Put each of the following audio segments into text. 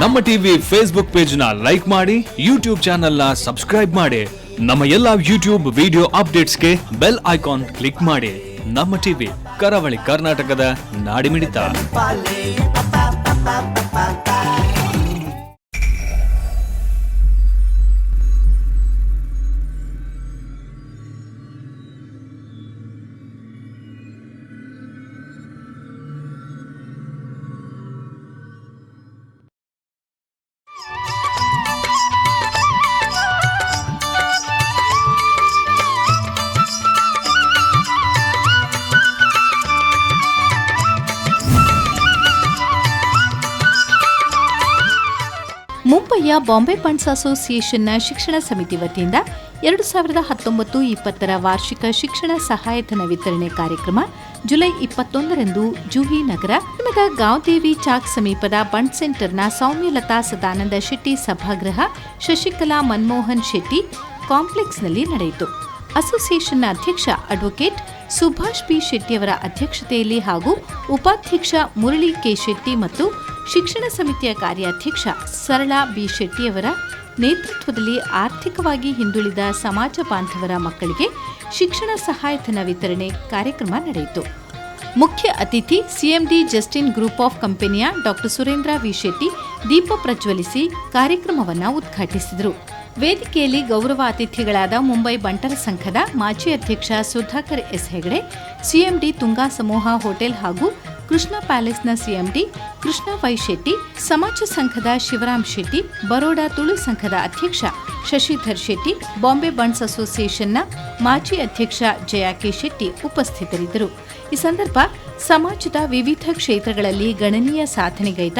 ನಮ್ಮ TV Facebook page ನ like ಮಾಡಿ, ಯೂಟ್ಯೂಬ್ ಚಾನೆಲ್ ನ ಸಬ್ಸ್ಕ್ರೈಬ್ ಮಾಡಿ. ನಮ್ಮ ಎಲ್ಲಾ ಯೂಟ್ಯೂಬ್ ವಿಡಿಯೋ ಅಪ್ಡೇಟ್ಸ್ಗೆ ಬೆಲ್ ಐಕಾನ್ ಕ್ಲಿಕ್ ಮಾಡಿ. ನಮ್ಮ ಟಿವಿ ಕರಾವಳಿ ಕರ್ನಾಟಕದ ನಾಡಿಮಿಡಿತ. ಮುಂಬಯಿಯ ಬಾಂಬೆ ಬಂಡ್ಸ್ ಅಸೋಸಿಯೇಷನ್ನ ಶಿಕ್ಷಣ ಸಮಿತಿ ವತಿಯಿಂದ 2019-20 ವಾರ್ಷಿಕ ಶಿಕ್ಷಣ ಸಹಾಯಧನ ವಿತರಣೆ ಕಾರ್ಯಕ್ರಮ ಜುಲೈ 21ರಂದು ಜೂಹಿ ನಗರ ನಗರದ ಗಾಂವ್ದೇವಿ ಚಾಕ್ ಸಮೀಪದ ಬಂಡ್ ಸೆಂಟರ್ನ ಸೌಮ್ಯಲತಾ ಸದಾನಂದ ಶೆಟ್ಟಿ ಸಭಾಗೃಹ ಶಶಿಕಲಾ ಮನಮೋಹನ್ ಶೆಟ್ಟಿ ಕಾಂಪ್ಲೆಕ್ಸ್ನಲ್ಲಿ ನಡೆಯಿತು. ಅಸೋಸಿಯೇಷನ್ನ ಅಧ್ಯಕ್ಷ ಅಡ್ವೊಕೇಟ್ ಸುಭಾಷ್ ಬಿ ಶೆಟ್ಟಿಯವರ ಅಧ್ಯಕ್ಷತೆಯಲ್ಲಿ ಹಾಗೂ ಉಪಾಧ್ಯಕ್ಷ ಮುರಳಿ ಕೆ ಶೆಟ್ಟಿ ಮತ್ತು ಶಿಕ್ಷಣ ಸಮಿತಿಯ ಕಾರ್ಯಾಧ್ಯಕ್ಷ ಸರಳಾ ಬಿ ಶೆಟ್ಟಿಯವರ ನೇತೃತ್ವದಲ್ಲಿ ಆರ್ಥಿಕವಾಗಿ ಹಿಂದುಳಿದ ಸಮಾಜ ಬಾಂಧವರ ಮಕ್ಕಳಿಗೆ ಶಿಕ್ಷಣ ಸಹಾಯಧನ ವಿತರಣೆ ಕಾರ್ಯಕ್ರಮ ನಡೆಯಿತು. ಮುಖ್ಯ ಅತಿಥಿ ಸಿಎಂಡಿ ಜಸ್ಟಿನ್ ಗ್ರೂಪ್ ಆಫ್ ಕಂಪನಿಯ ಡಾ ಸುರೇಂದ್ರ ವಿ ಶೆಟ್ಟಿ ದೀಪ ಪ್ರಜ್ವಲಿಸಿ ಕಾರ್ಯಕ್ರಮವನ್ನು ಉದ್ಘಾಟಿಸಿದರು. ವೇದಿಕೆಯಲ್ಲಿ ಗೌರವ ಅತಿಥಿಗಳಾದ ಮುಂಬೈ ಬಂಟರ ಸಂಘದ ಮಾಜಿ ಅಧ್ಯಕ್ಷ ಸುಧಾಕರ್ ಎಸ್ ಹೆಗಡೆ, ಸಿಎಂಡಿ ತುಂಗಾ ಸಮೂಹ ಹೋಟೆಲ್ ಹಾಗೂ ಕೃಷ್ಣ ಪ್ಯಾಲೇಸ್ನ ಸಿಎಂಡಿ ಕೃಷ್ಣ ವೈ ಶೆಟ್ಟಿ, ಸಮಾಜ ಸಂಘದ ಶಿವರಾಮ್ ಶೆಟ್ಟಿ, ಬರೋಡಾ ತುಳು ಸಂಘದ ಅಧ್ಯಕ್ಷ ಶಶಿಧರ್ ಶೆಟ್ಟಿ, ಬಾಂಬೆ ಬಂಡ್ಸ್ ಅಸೋಸಿಯೇಷನ್ನ ಮಾಜಿ ಅಧ್ಯಕ್ಷ ಜಯಾ ಕೆ ಶೆಟ್ಟಿ ಉಪಸ್ಥಿತರಿದ್ದರು. ಈ ಸಂದರ್ಭ ಸಮಾಜದ ವಿವಿಧ ಕ್ಷೇತ್ರಗಳಲ್ಲಿ ಗಣನೀಯ ಸಾಧನೆಗೈದ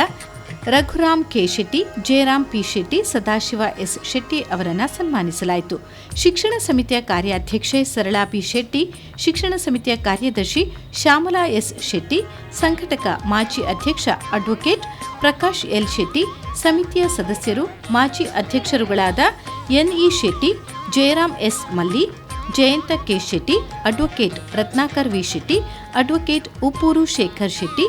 Raghuram K Shetty, Jayaram P Shetty, Sadashiva S Shetty ಅವರನ್ನು ಸನ್ಮಾನಿಸಲಾಯಿತು. ಶಿಕ್ಷಣ ಸಮಿತಿಯ ಕಾರ್ಯಾಧ್ಯಕ್ಷೆ ಸರಳಾ ಪಿ ಶೆಟ್ಟಿ, ಶಿಕ್ಷಣ ಸಮಿತಿಯ ಕಾರ್ಯದರ್ಶಿ ಶ್ಯಾಮಲಾ ಎಸ್ ಶೆಟ್ಟಿ, ಸಂಘಟಕ ಮಾಜಿ ಅಧ್ಯಕ್ಷ ಅಡ್ವೊಕೇಟ್ ಪ್ರಕಾಶ್ ಎಲ್ ಶೆಟ್ಟಿ, ಸಮಿತಿಯ ಸದಸ್ಯರು ಮಾಜಿ ಅಧ್ಯಕ್ಷರುಗಳಾದ NE Shetty, Jayaram S Malli, Jayanta K Shetty, advocate Ratnakar V Shetty, advocate Uppur Shekhar Shetty,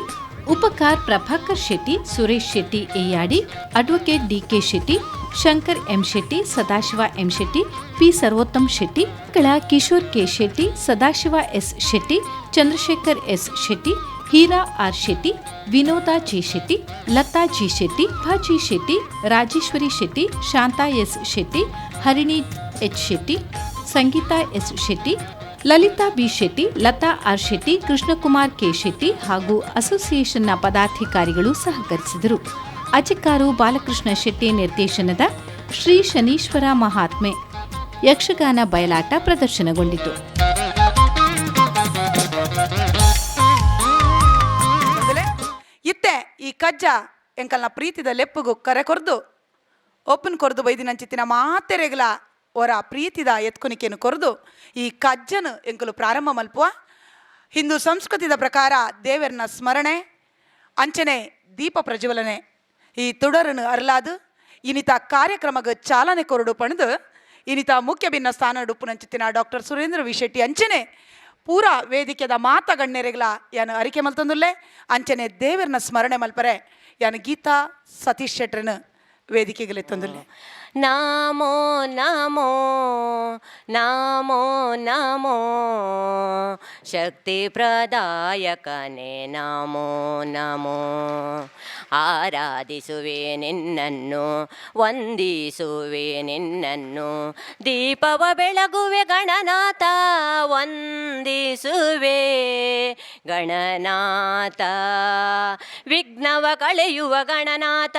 Upakar Prabhakar Shetty, Suresh Shetty Eyadi, advocate DK Shetty, Shankar M Shetty, Sadashiva M Shetty, P Sarvottam Shetty, Kishore K Shetty, Sadashiva S Shetty, Chandrashekar S Shetty, Heera R Shetty, Vinoda G Shetty, Lata G Shetty, Bhaji Shetty, Rajeshwari Shetty, Shanta S Shetty, Harini H Shetty, Sangeeta S Shetty, Lalitha B Shetty, Latha R Shetty, Krishnakumar K Shetty ಹಾಗೂ ಅಸೋಸಿಯೇಷನ್ನ ಪದಾಧಿಕಾರಿಗಳು ಸಹಕರಿಸಿದರು. ಅಜಕಾರು ಬಾಲಕೃಷ್ಣ ಶೆಟ್ಟಿ ನಿರ್ದೇಶನದ ಶ್ರೀ ಶನೀಶ್ವರ ಮಹಾತ್ಮೆ ಯಕ್ಷಗಾನ ಬಯಲಾಟ ಪ್ರದರ್ಶನಗೊಂಡಿತು. ಇತ್ತೆ ಈ ಕಜ್ಜ ಎಂಕಲ್ನ ಪ್ರೀತಿದ ಲೆಪ್ಪುಗು ಕರೆ ಕೊರ್ದು ಒಪ್ಪನ್ ಕೊರ್ದು ಬೈದಿನಂಚಿತ್ತಿನ ಮಾತೆರೆಗಲ ಅವರ ಪ್ರೀತಿದ ಎತ್ಕೊನಿಕೆಯನ್ನು ಕೊರದು ಈ ಕಜ್ಜನು ಎಂಕಲು ಪ್ರಾರಂಭ ಮಲ್ಪುವ ಹಿಂದೂ ಸಂಸ್ಕೃತಿದ ಪ್ರಕಾರ ದೇವರನ್ನ ಸ್ಮರಣೆ ಅಂಚನೆ ದೀಪ ಪ್ರಜ್ವಲನೆ ಈ ತುಡರನ್ನು ಅರಲಾದು ಇನಿತ ಕಾರ್ಯಕ್ರಮಗ ಚಾಲನೆ ಕೊರಡು ಪಣದು ಇನಿತ ಮುಖ್ಯ ಭಿನ್ನ ಸ್ಥಾನ ಡುಪ್ಪುನಂಚಿತ್ತಿನ ಡಾಕ್ಟರ್ ಸುರೇಂದ್ರ ವಿ ಶೆಟ್ಟಿ ಅಂಚನೆ ಪೂರ ವೇದಿಕೆದ ಮಾತ ಗಣ್ಯರೆಗಲ ಯಾನು ಅರಿಕೆ ಮಲ್ತಂದುಲ್ಲೆ ಅಂಚನೆ ದೇವರನ್ನ ಸ್ಮರಣೆ ಮಲ್ಪರೆ ಯಾನು ಗೀತಾ ಸತೀಶ್ ಶೆಟ್ರನು ವೇದಿಕೆಗೆ ತಂದುಲ್ಲೆ. ನಮೋ ನಮೋ ನಮೋ ನಮೋ ಶಕ್ತಿ ಪ್ರದಾಯಕನೇ ನಮೋ ನಮೋ ಆರಾಧಿಸುವೆ ನಿನ್ನನ್ನು ವಂದಿಸುವೆ ನಿನ್ನನ್ನು ದೀಪವ ಬೆಳಗುವೆ ಗಣನಾಥ ವಂದಿಸುವೆ ಗಣನಾಥ ವಿಘ್ನವ ಕಳೆಯುವ ಗಣನಾಥ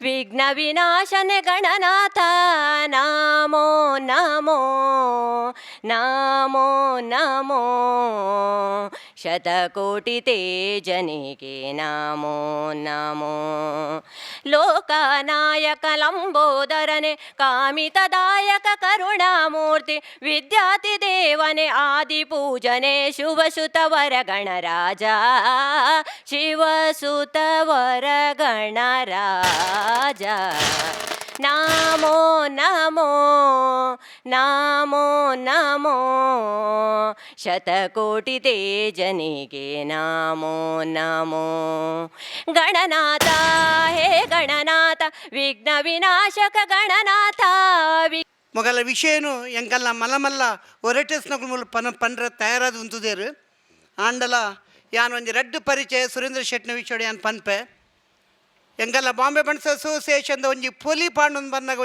ವಿಘ್ನ ವಿನಾಶನೆ ಗಣನಾಥ ನಮೋ ನಮೋ ನಮೋ ನಮೋ ಶತಕೋಟಿ ತೇಜನಿಗೆ ನಮೋ ನಮೋ ಲೋಕನಾಯಕ ಲಂಬೋದರನೆ ಕಾಮಿತದಾಯಕ ಕರುಣಾಮೂರ್ತಿ ವಿದ್ಯಾತಿ ದೇವನೆ ಆದಿ ಪೂಜನೆ ಶುಭಸುತವರ ಗಣರಾಜ ಶಿವಸುತವರ ಗಣರಾಜ ನಮೋ ನಮೋ ನಾಮೋ ನಮೋ ಶತಕೋಟಿ ತೇಜನಿಗೆ ನಾಮೋ ನಮೋ ಗಣನಾಥ ಹೇ ಗಣನಾಥ ವಿಘ್ನ ವಿನಾಶಕ ಗಣನಾಥ ಮೊಗಲ ವಿಷಯನು ಎಂಕಲ್ನ ಮಲ್ಲ ಒರೆಟಸ್ನಗಳು ಮೂಲ ಪಂಡ್ರ ತಯಾರಾದ ಉಂತುದೇರು ಆಂಡಲ ಯಾನ್ ಒಂಜಿ ರೆಡ್ ಪರಿಚಯ ಸುರೇಂದ್ರ ಶೆಟ್ನ ವಿಷಯ ಯಾನ್ ಪನ್ಪೆ ಎಂಕಲ್ಲ ಬಾಂಬೆ ಬಣ್ಸ್ ಅಸೋಸಿಯೇಷನ್ದ ಒಂಜಿ ಪೊಲಿ ಪಾಂಡು ಬಂದಾಗ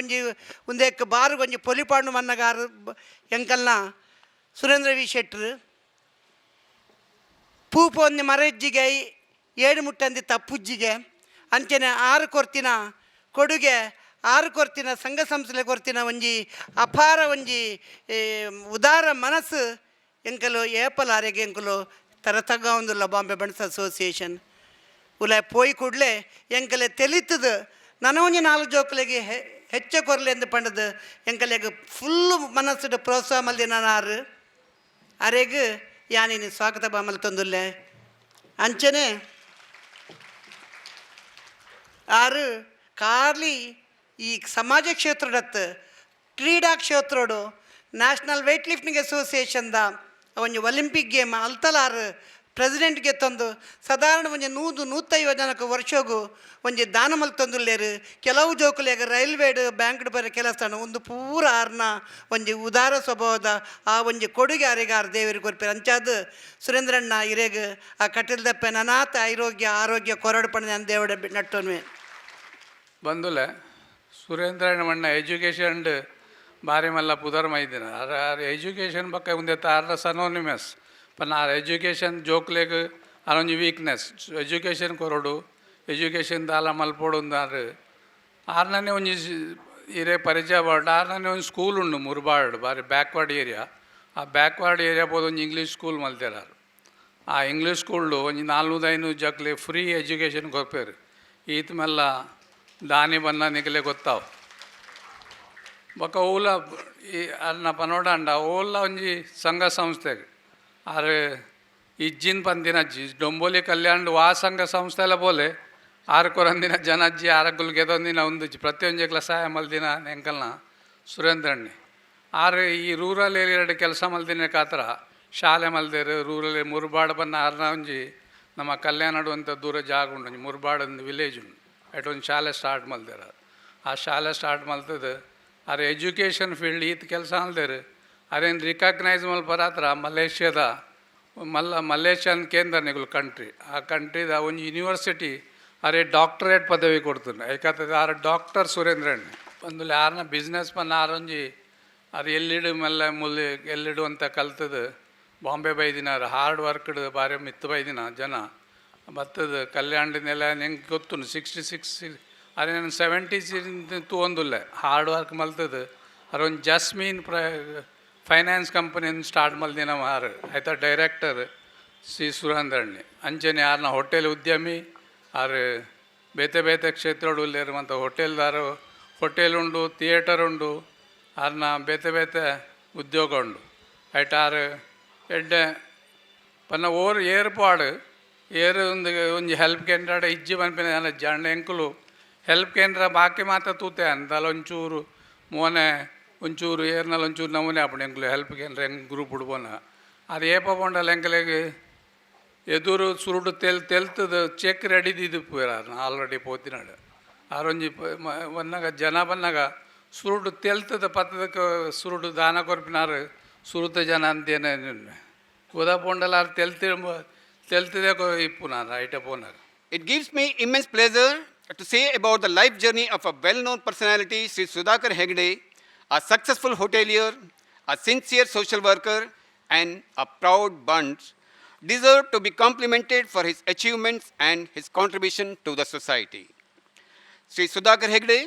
ಒಂದೇಕ್ ಬಾರ್ಗೆ ಒಂಜಿ ಪೊಲಿ ಪಾಂಡು ಬಂದಾಗ ಎಂಕಲ್ನ ಸುರೇಂದ್ರ ವಿ ಶೆಟ್ರು ಪೂಪ ಒಂದಿ ಮರಜ್ಜಿಗೆ 7 ಮುಟ್ಟಂದಿ ತಪ್ಪುಜ್ಜಿಗೆ ಅಂಚನೆ 6 ಕೊರ್ತಿನ ಕೊಡುಗೆ 6 ಕೊರ್ತಿನ ಸಂಘ ಸಂಸ್ಥೆ ಕೊರ್ತಿನ ಒಂಜಿ ಅಪಾರ ಒಂಜಿ ಉದಾರ ಮನಸ್ಸು ಎಂಕಲು ಏಪಲ್ ಆರೆಗೆ ಎಂಕಲು ತರತಗ ಒಂದುಲ್ಲ ಬಾಂಬೆ ಬಣ್ಸ್ ಅಸೋಸಿಯೇಷನ್ ಉಲ ಪೋಯಿ ಕೂಡಲೇ ಎಂಕಲೆ ತೆಲಿತದು ನನ್ನ ಒಂಜಿ 4 ಜೋಕುಲೆಗೆ ಹೆಚ್ಚ ಕೊರಲೆ ಎಂದು ಪಂಡದು ಎಂಕಲೆಗೆ ಫುಲ್ಲು ಮನಸ್ಸು ಪ್ರೋತ್ಸಾಹ ಮಲ್ದಿ ನಾನು ಅರೆಗೆ ಯಾನಿನಿ ಸ್ವಾಗತ ಬಾಮಲ್ ತಂದುಲ್ಲೆ ಅಂಚನೆ ಆರು ಕಾರ್ಲಿ ಈ ಸಮಾಜ ಕ್ಷೇತ್ರಡತ್ತು ಕ್ರೀಡಾ ಕ್ಷೇತ್ರಡು ನ್ಯಾಷನಲ್ ವೇಟ್ ಲಿಫ್ಟಿಂಗ್ ಅಸೋಸಿಯೇಷನ್ದ ಒಂಜಿ ಒಲಿಂಪಿಕ್ ಗೇಮ್ ಅಲ್ತಲಾರು ಪ್ರೆಸಿಡೆಂಟ್ಗೆ ತಂದು ಸಾಧಾರಣ ಒಂಜಿ 150 ಜನಕ್ಕೆ ವರ್ಷಗೂ ಒಂಜಿ ದಾನ ಮಲ್ತೊಂದುಲ್ಲೇರು ಕೆಲವು ಜೋಕುಲೆಗ ರೈಲ್ವೇಡ್ ಬ್ಯಾಂಕ್ಡ್ ಬರೋ ಕೆಲಸ ಒಂದು ಪೂರ ಆರ್ನ ಒಂಜಿ ಉದಾರ ಸ್ವಭಾವದ ಆ ಒಂಜಿ ಕೊಡುಗೆ ಆರೆಗಾರ ದೇವರಿಗೆ ಕೊರ್ಪೇರು ಅಂಚಾದ ಸುರೇಂದ್ರಣ್ಣ ಇರೇಗ ಆ ಕಟ್ಟಿಲ್ದಪ್ಪೆ ನನಾಥ ಆರೋಗ್ಯ ಕೊರಡು ಪಣ ನಾನು ದೇವಡ ನಟ್ಟೋನ್ವೆ ಬಂದುಲೆ ಸುರೇಂದ್ರಣ್ಣ ಮಣ್ಣ ಎಜುಕೇಷನ್ ಭಾರಿ ಮಲ್ಲ ಪುದರ್ ಮೈದಿನ ಎಜುಕೇಷನ್ ಬಕ್ಕ ಮುಂದೆ ತಾರ ಸನೋನಿಮಸ್ ಪನ್ನ ಎಜುಕೇಷನ್ ಜೋಕ್ಲೆಗ್ ಅದೊಂದು ವೀಕ್ನೆಸ್ ಎಜುಕೇಷನ್ ಕೊರಡು ಎಜುಕೇಷನ್ ದಾಲ ಮಲ್ಪೋಡು ಅಂದಾರು ಆರ್ನೇ ಒಂಜಿ ಇರೇ ಪರಿಚಯ ಬಾರ್ಡು ಆರ್ನೇ ಒಂದು ಸ್ಕೂಲ್ ಉಂಡು ಮುರ್ಬಾರ್ಡ್ ಬಾರಿ ಬ್ಯಾಕ್ವರ್ಡ್ ಏರಿಯಾ ಆ ಬ್ಯಾಕ್ವರ್ಡ್ ಏರಿಯಾ ಬೋದು ಒಂದು ಇಂಗ್ಲೀಷ್ ಸ್ಕೂಲ್ ಮಲ್ತಿರಾರು ಆ ಇಂಗ್ಲೀಷ್ ಸ್ಕೂಲ್ಡು ಒಂಜಿ 400-500 ಜಕ್ಲೆ ಫ್ರೀ ಎಜುಕೇಷನ್ ಕೊರ್ಪೇರು ಈತ ಮೆಲ್ಲ ದಾನಿ ಬನ್ನ ನಿಗಲೆ ಗೊತ್ತಾವು ಬೊಕ್ಕ ಓಲ ಈ ಅನ್ನ ಪನೋಡಾಂಡ ಓಲ ಒಂಜಿ ಸಂಘ ಸಂಸ್ಥೆಗೆ ಆರು ಇಜ್ಜಿನ ಪಂದಿನ ಅಜ್ಜಿ ಡೊಂಬೋಲಿ ಕಲ್ಯಾಣ ವಾ ಸಂಘ ಸಂಸ್ಥೆಲ್ಲ ಬೋಲೆ 6 ಕೊರಂದಿನ ಜನ ಅಜ್ಜಿ 6 ಗೆದೊಂದಿನ ಒಂದು ಪ್ರತಿಯೊಂದು ಸಹಾಯ ಮಲ್ದಿನ ಎಂಕಲ್ನ ಸುರೇಂದ್ರಣ್ಣಿ ಆರು ಈ ರೂರಲ್ ಏರಿಯಾಡ್ ಕೆಲಸ ಮಲ್ದಿನ ಕಾತರ ಶಾಲೆ ಮಲ್ದೇರು ರೂರಲ್ ಮುರ್ಬಾಡ್ ಬನ್ನ ಆರ್ನ ಒಂಜಿ ನಮ್ಮ ಕಲ್ಯಾಣಡು ಅಂತ ದೂರ ಜಾಗ ಉಂಡು ಮುರ್ಬಾಡ್ ಒಂದು ವಿಲೇಜ್ ಉಂಡು ಒಂದು ಶಾಲೆ ಸ್ಟಾರ್ಟ್ ಮಲ್ದೇರ ಆ ಶಾಲೆ ಸ್ಟಾರ್ಟ್ ಮಲ್ತದ ಅರೆ ಎಜುಕೇಷನ್ ಫೀಲ್ಡ್ ಈತ ಕೆಲಸ ಅಲ್ದೇರು ಅರೇನು ರಿಕಗ್ನೈಸ್ ಮಲ್ಪರಾತ್ರ ಮಲೇಷ್ಯಾದ ಮಲೇಷ್ಯನ್ ಕೇಂದ್ರ ನಿಗುಲು ಕಂಟ್ರಿ ಆ ಕಂಟ್ರಿದ ಒಂದು ಯೂನಿವರ್ಸಿಟಿ ಅರೆ ಡಾಕ್ಟರೇಟ್ ಪದವಿ ಕೊಡ್ತಾನೆ ಯಾಕಂತಂದ್ರೆ ಆರು ಡಾಕ್ಟರ್ ಸುರೇಂದ್ರಣ್ಣ ಬಂದು ಯಾರನ್ನ ಬಿಸ್ನೆಸ್ ಪನ್ನ ಆರೊಂಜಿ ಅದು ಎಲ್ಲಿಡು ಮೆಲ್ಲ ಮುಲ್ಲಿ ಎಲ್ಲಿಡು ಅಂತ ಕಲ್ತದು ಬಾಂಬೆ ಬೈದಿನ ಹಾರ್ಡ್ ವರ್ಕ್ಡ್ ಬಾರಿ ಮಿತ್ತು ಬೈದಿನ ಜನ ಬತ್ತದ ಕಲ್ಯಾಣದಿನೆಲ್ಲ ಹೆಂಗೆ ಗೊತ್ತು 66 ಅದೇ ನಾನು 70 ತೊಗೊಂದಿಲ್ಲ ಹಾರ್ಡ್ ವರ್ಕ್ ಮಲ್ತದು ಅದೊಂದು ಜಸ್ಮೀನ್ ಫೈನಾನ್ಸ್ ಕಂಪನಿಯನ್ನು ಸ್ಟಾರ್ಟ್ ಮಲ್ದಿನ ಮಾರು ಆಯ್ತಾ ಡೈರೆಕ್ಟರ್ ಸಿ ಸುರೇಂದ್ರಣ್ಣಿ ಅಂಚನೆ ಯಾರನ್ನ ಹೋಟೆಲ್ ಉದ್ಯಮಿ ಆರು ಬೇತೆ ಕ್ಷೇತ್ರಗಳು ಇಲ್ಲಿರುವಂಥ ಹೋಟೆಲ್ದಾರು ಹೋಟೆಲ್ ಉಂಡು ಥಿಯೇಟರ್ ಉಂಡು ಆರ್ನ ಬೇತೆ ಉದ್ಯೋಗ ಉಂಡು ಆಯ್ತಾರು ಎಡ್ಡೆ ಪನ್ನ ಓರ್ ಏರ್ಪಾಡು ಒಂಜಿ ಹೆಲ್ಪ್ ಕೇಂದ್ರ ಇಜ್ಜಿ ಪನ್ಪಿನ ಜಂಡ ಎಂಕುಲು ಹೆಲ್ಪ್ ಕೇಂದ್ರ ಬಾಕಿ ಮಾತ್ರ ತೂತೆ ಅಂತಲ್ಲ ಒಂಚೂರು ಮೋನೆ ಒಂಚೂರು ಏರ್ನಲ್ಲಿ ಒಂಚೂರು ನಮೂನೆ ಆಪಣ ಎಂಕುಲು ಹೆಲ್ಪ್ ಕೇಂದ್ರ ಹೆಂಗೆ ಗ್ರೂಪ್ ಉಡ್ಬೋನ ಅದು ಏಪ ಪೊಂಡಲ್ಲ ಎಂಕಲೆಗೆ ಎದುರು ಸುರುಡು ತೆಲ್ತದ ಚೆಕ್ ರೆಡಿದಿದ್ದು ಪೋಯಾರ ಆಲ್ರೆಡಿ ಪೋತಿನಾಡು ಆರೊಂಜಿ ಬಂದಾಗ ಜನ ಬಂದಾಗ ಸುರುಡು ತೆಲ್ತದ ಪತ್ತದಕ್ಕೆ ಸುರುಡು ದಾನ ಕೊರ್ಪಿನಾರು ಸುರುತ ಜನ ಅಂತೇನೆ ಉದಾ ಪೊಂಡಲ್ಲ ತೆಲ್ತಿದೆ ಇಪ್ಪುನಾರ ಐಟ ಪೋನಾರ. It gives me immense pleasure to say about the life journey of a well-known personality, Sri Sudhakar Hegde, a successful hotelier, a sincere social worker, and a proud Bunds, deserved to be complimented for his achievements and his contribution to the society. Sri Sudhakar Hegde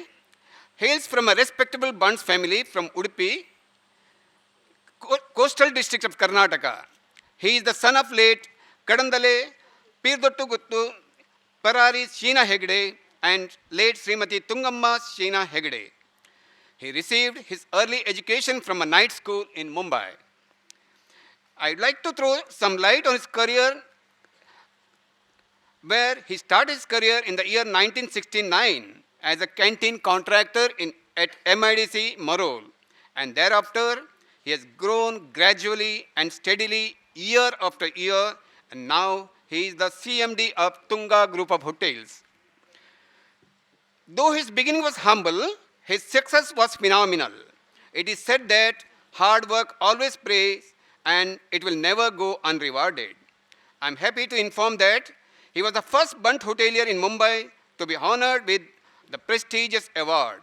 hails from a respectable Bunds family from Udupi, coastal district of Karnataka. He is the son of late Kadandale Pirdottu Guttu Parari Sheena Hegde and late Srimati Tungamma Sheena Hegde. He received his early education from a night school in Mumbai. I'd like to throw some light on his career, where he started his career in the year 1969 as a canteen contractor at MIDC Marol, and thereafter he has grown gradually and steadily year after year, and now he is the CMD of Tunga Group of Hotels. Though his beginning was humble, his success was phenomenal. It is said that hard work always pays and it will never go unrewarded. I am happy to inform that he was the first Bunt hotelier in Mumbai to be honored with the prestigious award.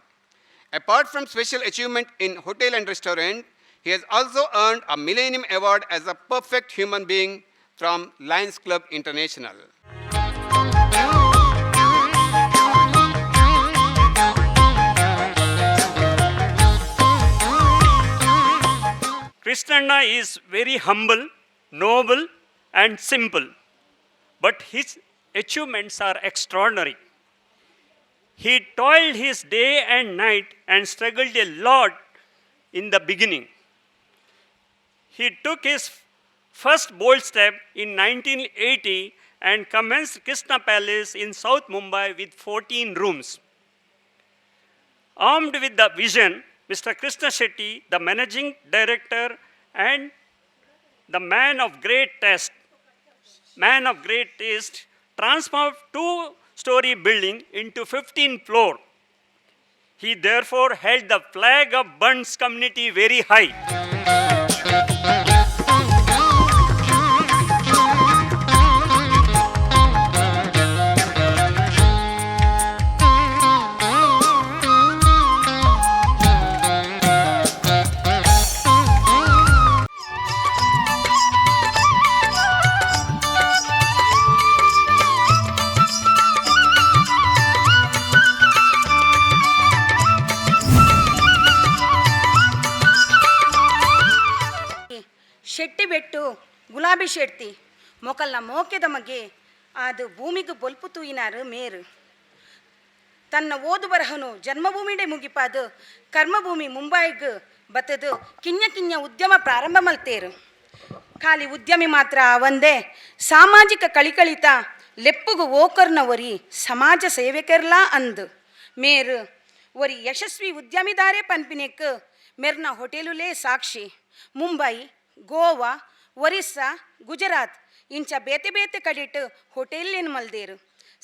Apart from special achievement in hotel and restaurant, he has also earned a Millennium Award as a perfect human being from Lions Club International. Krishnanna is very humble, noble, and simple, but his achievements are extraordinary. He toiled his day and night and struggled a lot in the beginning. He took his first bold step in 1980 and commenced Krishna Palace in South Mumbai with 14 rooms. Armed with the vision, Mr. Krishna Shetty, the managing director and the man of great taste, transformed two-story building into 15th floor. He therefore held the flag of Bunts community very high. Shetty ಬೆಟ್ಟು ಗುಲಾಬಿ ಶೆಟ್ಟಿ ಮೊಕಲ್ನ ಮೋಕೆದ ಮಗೆ ಅದು ಭೂಮಿಗೆ ಬೊಲ್ಪು ತೂಯಿನಾರು ಮೇರು ತನ್ನ ಓದು ಬರಹನು ಜನ್ಮಭೂಮಿಡೆ ಮುಗಿಪಾದು ಕರ್ಮಭೂಮಿ ಮುಂಬೈಗೆ ಬತ್ತದು ಕಿನ್ಯ ಉದ್ಯಮ ಪ್ರಾರಂಭ ಮಲ್ತೇರು ಖಾಲಿ ಉದ್ಯಮಿ ಮಾತ್ರ ಒಂದೇ ಸಾಮಾಜಿಕ ಕಳಿಕಳಿತ ಲೆಪ್ಪುಗು ಓಕರ್ನ ಒರಿ ಸಮಾಜ ಸೇವಕರ್ಲಾ ಅಂದು ಮೇರು ಒರಿ ಯಶಸ್ವಿ ಉದ್ಯಮಿದಾರೆ ಪನ್ಪಿನೆಕ್ ಮೆರ್ನ ಹೋಟೆಲುಲೇ ಸಾಕ್ಷಿ ಮುಂಬೈ ಗೋವಾ ಒರಿಸ್ಸಾ ಗುಜರಾತ್ ಇಂಚ ಬೇತೆ ಬೇತೆ ಕಡಿಟ್ಟು ಹೋಟೆಲ್ಲೇನು ಮಲ್ದೇರು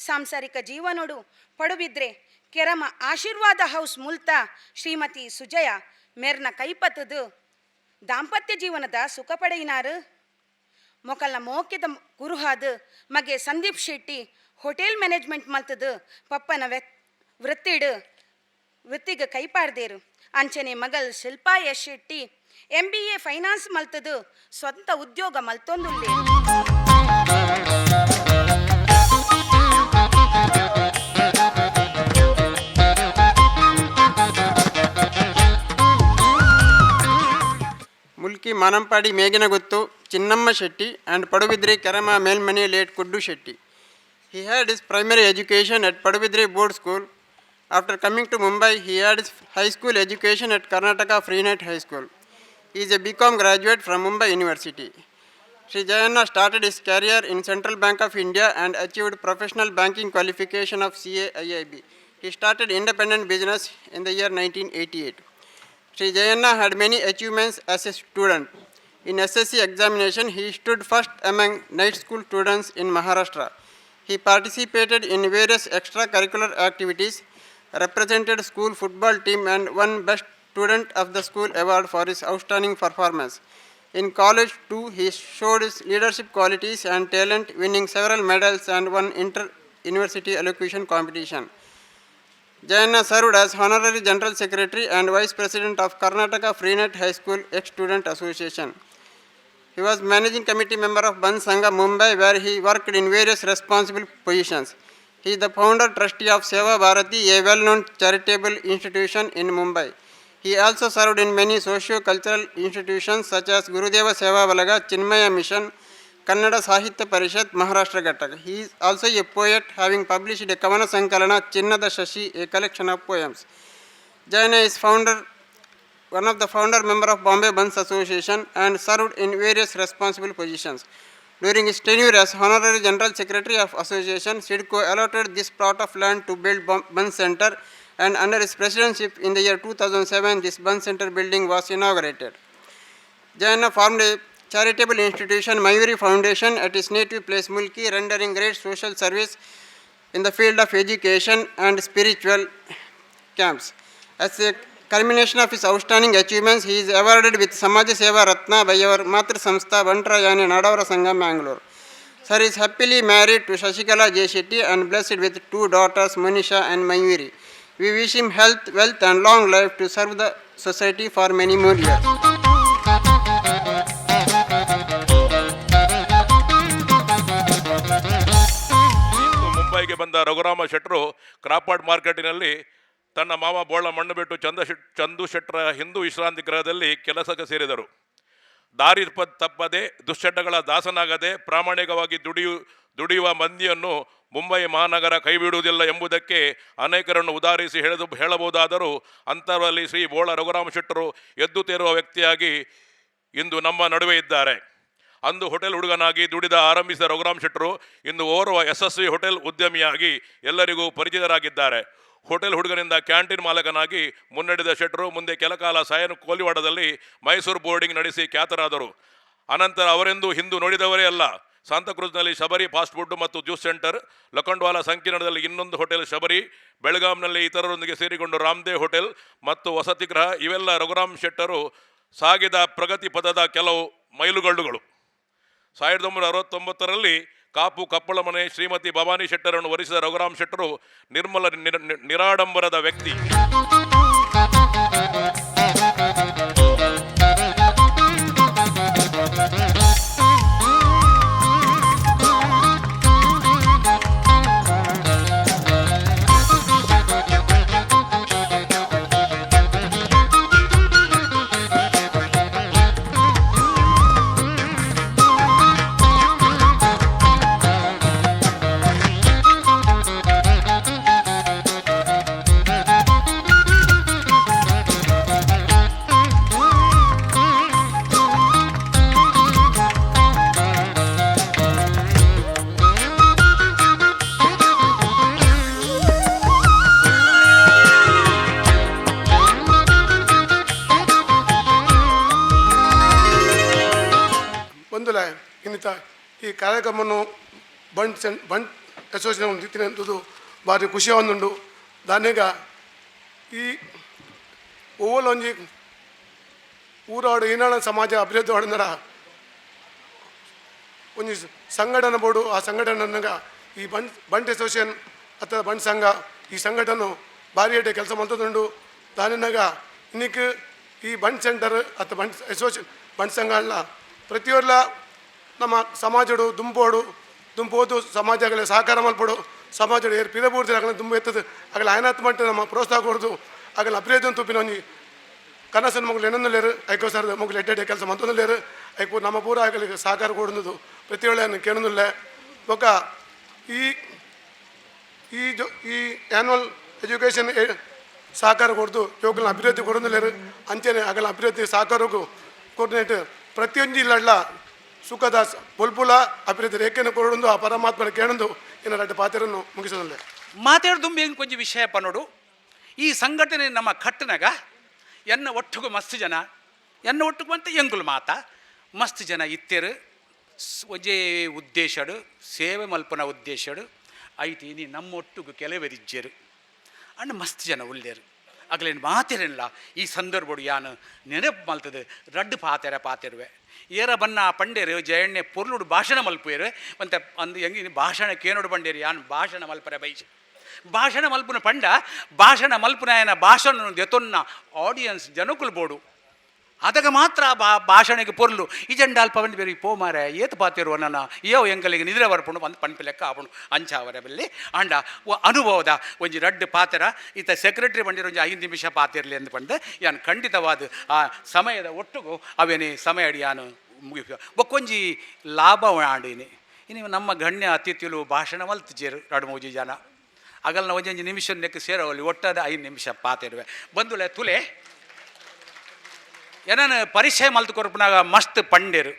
ಸಾಂಸಾರಿಕ ಜೀವನೋಡು ಪಡುಬಿದ್ರೆ ಕೆರಮ ಆಶೀರ್ವಾದ ಹೌಸ್ ಮುಲ್ತಾ ಶ್ರೀಮತಿ ಸುಜಯ ಮೇರ್ನ ಕೈಪತ್ತದು ದಾಂಪತ್ಯ ಜೀವನದ ಸುಖ ಪಡೆಯಿನಾರು ಮೊಕಲ್ನ ಮೋಕೆದ ಗುರುಹಾದ ಮಗೆ ಸಂದೀಪ್ ಶೆಟ್ಟಿ ಹೋಟೆಲ್ ಮ್ಯಾನೇಜ್ಮೆಂಟ್ ಮಲ್ತದು ಪಪ್ಪನ ವೃತ್ತಿಗೆ ಕೈಪಾರ್ದೇರು ಅಂಚನೆ ಮಗಲ್ Shilpa S Shetty MBA finance ಮಲ್ತದು ಸ್ವಂತ ಉದ್ಯೋಗ ಮಲ್ತೊಂದುಲ್ಲೆ ಮುಲ್ಕಿ ಮಾನಂಪಾಡಿ ಮೇಗಿನಗುತ್ತು ಚಿನ್ನಮ್ಮ Shetty and Padubidri Kerama Melmani late Kuddu Shetty. He had his primary education at Padubidri Board School. After coming to Mumbai, he had his high school education at Karnataka Freenet High School. He is a BCom graduate from Mumbai University. Sri Jayanna started his career in Central Bank of India and achieved professional banking qualification of CA IIB. He started independent business in the year 1988. Sri Jayanna had many achievements as a student. In SSC examination, he stood first among night school students in Maharashtra. He participated in various extracurricular activities, represented school football team and won Best Student of the School Award for his outstanding performance. In college too, he showed his leadership qualities and talent, winning several medals and won inter-university elocution competition. Jayanna served as Honorary General Secretary and Vice President of Karnataka Freenet High School Ex-Student Association. He was Managing Committee member of Bandh Sangha Mumbai, where he worked in various responsible positions. He is the founder trustee of Seva Bharati, a well-known charitable institution in Mumbai. He also served in many socio-cultural institutions such as Gurudeva Seva Balaga, Chinmaya Mission, Kannada Sahitya Parishad, Maharashtra Ghattaka. He is also a poet, having published a Kavana Sankalana, Chinnada Shashi, a collection of poems. Jayanna is one of the founder member of Bombay Bandhs Association and served in various responsible positions. During his tenure as Honorary General Secretary of Association, SIDCO allotted this plot of land to build Bandh Center and under his presidency in the year 2007, this Bunch Center building was inaugurated. Jayana formed a charitable institution, Mayuri Foundation, at his native place Mulki, rendering great social service in the field of education and spiritual camps. As a culmination of his outstanding achievements, he is awarded with Samaj Seva Ratna by our Matru Samstha Bantrayani Nadavara Sangam, Bangalore. Sir is happily married to Shashikala J. Shetty and blessed with 2 daughters, Monisha and Mayuri. We wish him health, wealth and long life to serve the society for many more years. ಮುಂಬೈಗೆ ಬಂದ ರಘುರಾಮ ಶೆಟ್ಟರು ಕ್ರಾಪಾಡ್ ಮಾರ್ಕೆಟಿನಲ್ಲಿ ತನ್ನ ಮಾವ ಬೋಳ ಮಣ್ಣು ಬಿಟ್ಟು ಚಂದು ಶೆಟ್ಟರ ಹಿಂದೂ ವಿಶ್ರಾಂತಿ ಗೃಹದಲ್ಲಿ ಕೆಲಸಕ್ಕೆ ಸೇರಿದರು. ದಾರಿ ತಪ್ಪದೆ ದುಶ್ಚಟಗಳ ದಾಸನಾಗದೆ ಪ್ರಾಮಾಣಿಕವಾಗಿ ದುಡಿಯುವ ಮಂದಿಯನ್ನು ಮುಂಬೈ ಮಹಾನಗರ ಕೈಬಿಡುವುದಿಲ್ಲ ಎಂಬುದಕ್ಕೆ ಅನೇಕರನ್ನು ಉದಾಹರಿಸಿ ಹೇಳಬಹುದಾದರೂ ಅಂಥವರಲ್ಲಿ ಶ್ರೀ ಬೋಳ ರಘುರಾಮ ಶೆಟ್ಟರು ಎದ್ದು ತೇರುವ ವ್ಯಕ್ತಿಯಾಗಿ ಇಂದು ನಮ್ಮ ನಡುವೆ ಇದ್ದಾರೆ. ಅಂದು ಹೋಟೆಲ್ ಹುಡುಗನಾಗಿ ಆರಂಭಿಸಿದ ರಘುರಾಮ್ ಶೆಟ್ಟರು ಇಂದು ಓರ್ವ ಯಶಸ್ವಿ ಹೋಟೆಲ್ ಉದ್ಯಮಿಯಾಗಿ ಎಲ್ಲರಿಗೂ ಪರಿಚಿತರಾಗಿದ್ದಾರೆ. ಹೋಟೆಲ್ ಹುಡುಗನಿಂದ ಕ್ಯಾಂಟೀನ್ ಮಾಲಕನಾಗಿ ಮುನ್ನಡೆದ ಶೆಟ್ಟರು ಮುಂದೆ ಕೆಲಕಾಲ ಸಾಯನ ಕೋಲಿವಾಡದಲ್ಲಿ ಮೈಸೂರು ಬೋರ್ಡಿಂಗ್ ನಡೆಸಿ ಖ್ಯಾತರಾದರು. ಅನಂತರ ಅವರೆಂದು ಹಿಂದೂ ನೋಡಿದವರೇ ಅಲ್ಲ. ಸಾಂತಾಕ್ರೂಜ್ನಲ್ಲಿ ಶಬರಿ ಫಾಸ್ಟ್ ಫುಡ್ ಮತ್ತು ಜ್ಯೂಸ್ ಸೆಂಟರ್, ಲಖಂಡ್ವಾಲ ಸಂಕೀರ್ಣದಲ್ಲಿ ಇನ್ನೊಂದು ಹೋಟೆಲ್ ಶಬರಿ, ಬೆಳಗಾಂನಲ್ಲಿ ಇತರರೊಂದಿಗೆ ಸೇರಿಕೊಂಡು ರಾಮದೇವ್ ಹೋಟೆಲ್ ಮತ್ತು ವಸತಿ ಗೃಹ, ಇವೆಲ್ಲ ರಘುರಾಮ್ ಶೆಟ್ಟರು ಸಾಗಿದ ಪ್ರಗತಿ ಪಥದ ಕೆಲವು ಮೈಲುಗಲ್ಲುಗಳು. 1969ರಲ್ಲಿ ಕಾಪು ಕಪ್ಪಳ ಮನೆ ಶ್ರೀಮತಿ ಭವಾನಿ ಶೆಟ್ಟರನ್ನು ವರಿಸಿದ ರಘುರಾಮ್ ಶೆಟ್ಟರು ನಿರ್ಮಲ ನಿರಾಡಂಬರದ ವ್ಯಕ್ತಿ. ಇನ್ನಿತ ಈ ಕಾರ್ಯಕ್ರಮವನ್ನು ಬಂಟ್ ಅಸೋಸಿಯೇಷನ್ ದಿತ್ತಿನಂಥದ್ದು ಭಾರಿ ಖುಷಿ ಒಂದುಂಡು. ದಾನಿಗ ಈ ಒವ್ವೊಂಜಿ ಊರಾಡು ಈನಾಳ ಸಮಾಜ ಅಭಿವೃದ್ಧಿ ಹೊಡೆದರ ಒಂಜಿ ಸಂಘಟನೆ ಬೋರ್ಡು, ಆ ಸಂಘಟನೆಗ ಈ ಬಂಟ್ ಅಸೋಸಿಯೇಷನ್ ಅಥವಾ ಬಂಟ್ ಸಂಘ ಈ ಸಂಘಟನೆ ಭಾರಿ ಏಟೆ ಕೆಲಸ ಮಾಡ್ತದುಂಡು. ದಾನಿನಾಗ ಇನ್ನಿಕ್ಕೆ ಈ ಬಂಟ್ ಸೆಂಟರ್ ಅಥವಾ ಬಂಟ್ ಅಸೋಸಿಯೇಷನ್ ಬಂಟ್ ಸಂಘ ಅಲ್ಲ ಪ್ರತಿಯೊಲ್ಲ ನಮ್ಮ ಸಮಾಜಡು ದುಂಪೋದು ಸಮಾಜಗಳ ಸಹಕಾರ ಮಲ್ಪಡು ಸಮಾಜಡು ಏರು ಪಿರಬೂರ್ದು ಆಗಲ ದುಂಬು ಎತ್ತದು ಆಗಲ ಆಯ್ನಾತ್ ಮಟ್ಟ ನಮ್ಮ ಪ್ರೋತ್ಸಾಹ ಕೊಡೋದು ಆಗಲ ಅಭಿವೃದ್ಧಿ ತುಪ್ಪಿನ ಒಂಜಿ ಕನಸನ್ನು ಮಗಳು ಏನನ್ನಲೇರು ಐಕೋ ಸರ್ ಮಗಳು ಎಡ್ಡೆ ಕೆಲಸ ಮಂತೊಂದಲೇರು ಐಕೋ ನಮ್ಮ ಪೂರ ಆಗಲಿಗೆ ಸಹಕಾರ ಕೊಡೋದು ಪ್ರತಿಯೊಳ್ಳೆಯನ್ನು ಕೇಳೋದಿಲ್ಲ. ಬೊಕ್ಕ ಈ ಆ್ಯನ್ವಲ್ ಎಜುಕೇಷನ್ ಸಹಕಾರ ಕೊಡ್ದು ಯೋಗನ ಅಭಿವೃದ್ಧಿ ಕೊಡೋದಿಲ್ಲೇರು ಅಂಚೆನೆ ಆಗಲ ಅಭಿವೃದ್ಧಿ ಸಹಕಾರಕ್ಕೂ ಕೋರ್ಡಿನೇಟ್ ಪ್ರತಿಯೊಂದು ಇಲ್ಲಡ್ಲ ಸುಖದ ಬೊಲ್ಪುಲ ಅಭಿವೃದ್ಧಿ ರೇಖೆಯನ್ನು ಕೊಡೊಂದು ಆ ಪರಮಾತ್ಮನ ಕೇಳೊಂದು ಇನ್ನು ಎರಡು ಪಾತ್ರನ್ನು ಮುಗಿಸೋದಿಲ್ಲ. ಮಾತಾಡೋದು ಏನು ಕೊಂಚ ವಿಷಯ ಪನ್ನೋಡು. ಈ ಸಂಘಟನೆ ನಮ್ಮ ಕಟ್ಟನಾಗ ಎನ್ನ ಒಟ್ಟಿಗೂ ಮಸ್ತ್ ಜನ ಎನ್ನ ಒಟ್ಟಿಗೂ ಅಂತ ಎಂಗುಲು ಮಾತ ಮಸ್ತ್ ಜನ ಇತ್ತೇರು ಒಂಜೇ ಉದ್ದೇಶಡು ಸೇವೆ ಮಲ್ಪನ ಉದ್ದೇಶಡು ಐತಿ ನೀ ನಮ್ಮೊಟ್ಟಿಗೂ ಕೆಲವರಿಜ್ಜರು ಅಣ್ಣ ಮಸ್ತ್ ಜನ ಉಳ್ಳೇರು ಆಗಲೇನು ಮಾತೇರಿಲ್ಲ. ಈ ಸಂದರ್ಭಡು ಯಾನು ನೆನಪು ಮಲ್ತದೆ ರಡ್ಡು ಪಾತೆರುವೆ ಏರ ಬನ್ನ ಪಂಡೇರು ಜಯಣ್ಣೆ ಪೊರ್ಲುಡು ಭಾಷಣ ಮಲ್ಪುಯರು ಮತ್ತು ಅಂದು ಹೆಂಗೆ ಭಾಷಣ ಕೇನೋಡು ಪಂಡೇರು ಯಾನು ಭಾಷಣ ಮಲ್ಪರೆ ಬೈಜ್ ಭಾಷಣ ಮಲ್ಪುನ ಪಂಡ ಭಾಷಣ ಮಲ್ಪುನ ಏನ ಭಾಷಣ ದೆತೊನ್ನ ಆಡಿಯನ್ಸ್ ಜನಕುಲು ಬೋಡು ಅದಾಗ ಮಾತ್ರ ಭಾಷಣಕ್ಕೆ ಪೊರ್ಲು ಈ ಜಂಡಾಲ್ ಪವನ್ ಬೇರೆ ಪೋ ಮಾರ ಏತು ಪಾತಿರುವ ನನ್ನ ಯೋ ಎಂಗಲಿಗೆ ನಿದ್ರೆ ಬರ್ಪುಂಡು ಒಂದು ಪಂಪು ಲೆಕ್ಕ ಆಪುಂಡು ಅಂಚಾವರ ಬೆಲ್ಲಿ ಅಂಡ ಅನುಭವದ ಒಂಜಿ ರಡ್ಡು ಪಾತ್ರ ಈತ ಸೆಕ್ರೆಟರಿ ಬಂದಿರೋ ಒಂಜಿ 5 ನಿಮಿಷ ಪಾತಿರಲಿ ಅಂದು ಪಂಡೆ ಯಾನು ಖಂಡಿತವಾದ ಆ ಸಮಯದ ಒಟ್ಟಿಗೂ ಅವೇನೇ ಸಮಯ ಅಡಿ ಯಾನು ಮುಗಿ ಬೊಕ್ಕೊಂಜಿ ಲಾಭ ಆಡೀನಿ ಇನ್ನು ನಮ್ಮ ಗಣ್ಯ ಅತಿಥಿಗಳು ಭಾಷಣ ಮಲ್ತಿಜೇರು 2-3 ಜನ ಆಗಲ್ನ ಒಂಜೊಂಜಿ ನಿಮಿಷ ನೆಕ್ಕ ಸೇರೋಲ್ಲಿ ಒಟ್ಟಾದ 5 ನಿಮಿಷ ಪಾತಿರುವೆ ಬಂದುಲೆ ತುಲೆ ಏನಾನು ಪರಿಚಯ ಮಲ್ತು ಕೊರ್ಪನಾಗ ಮಸ್ತ್ ಪಂಡೇರು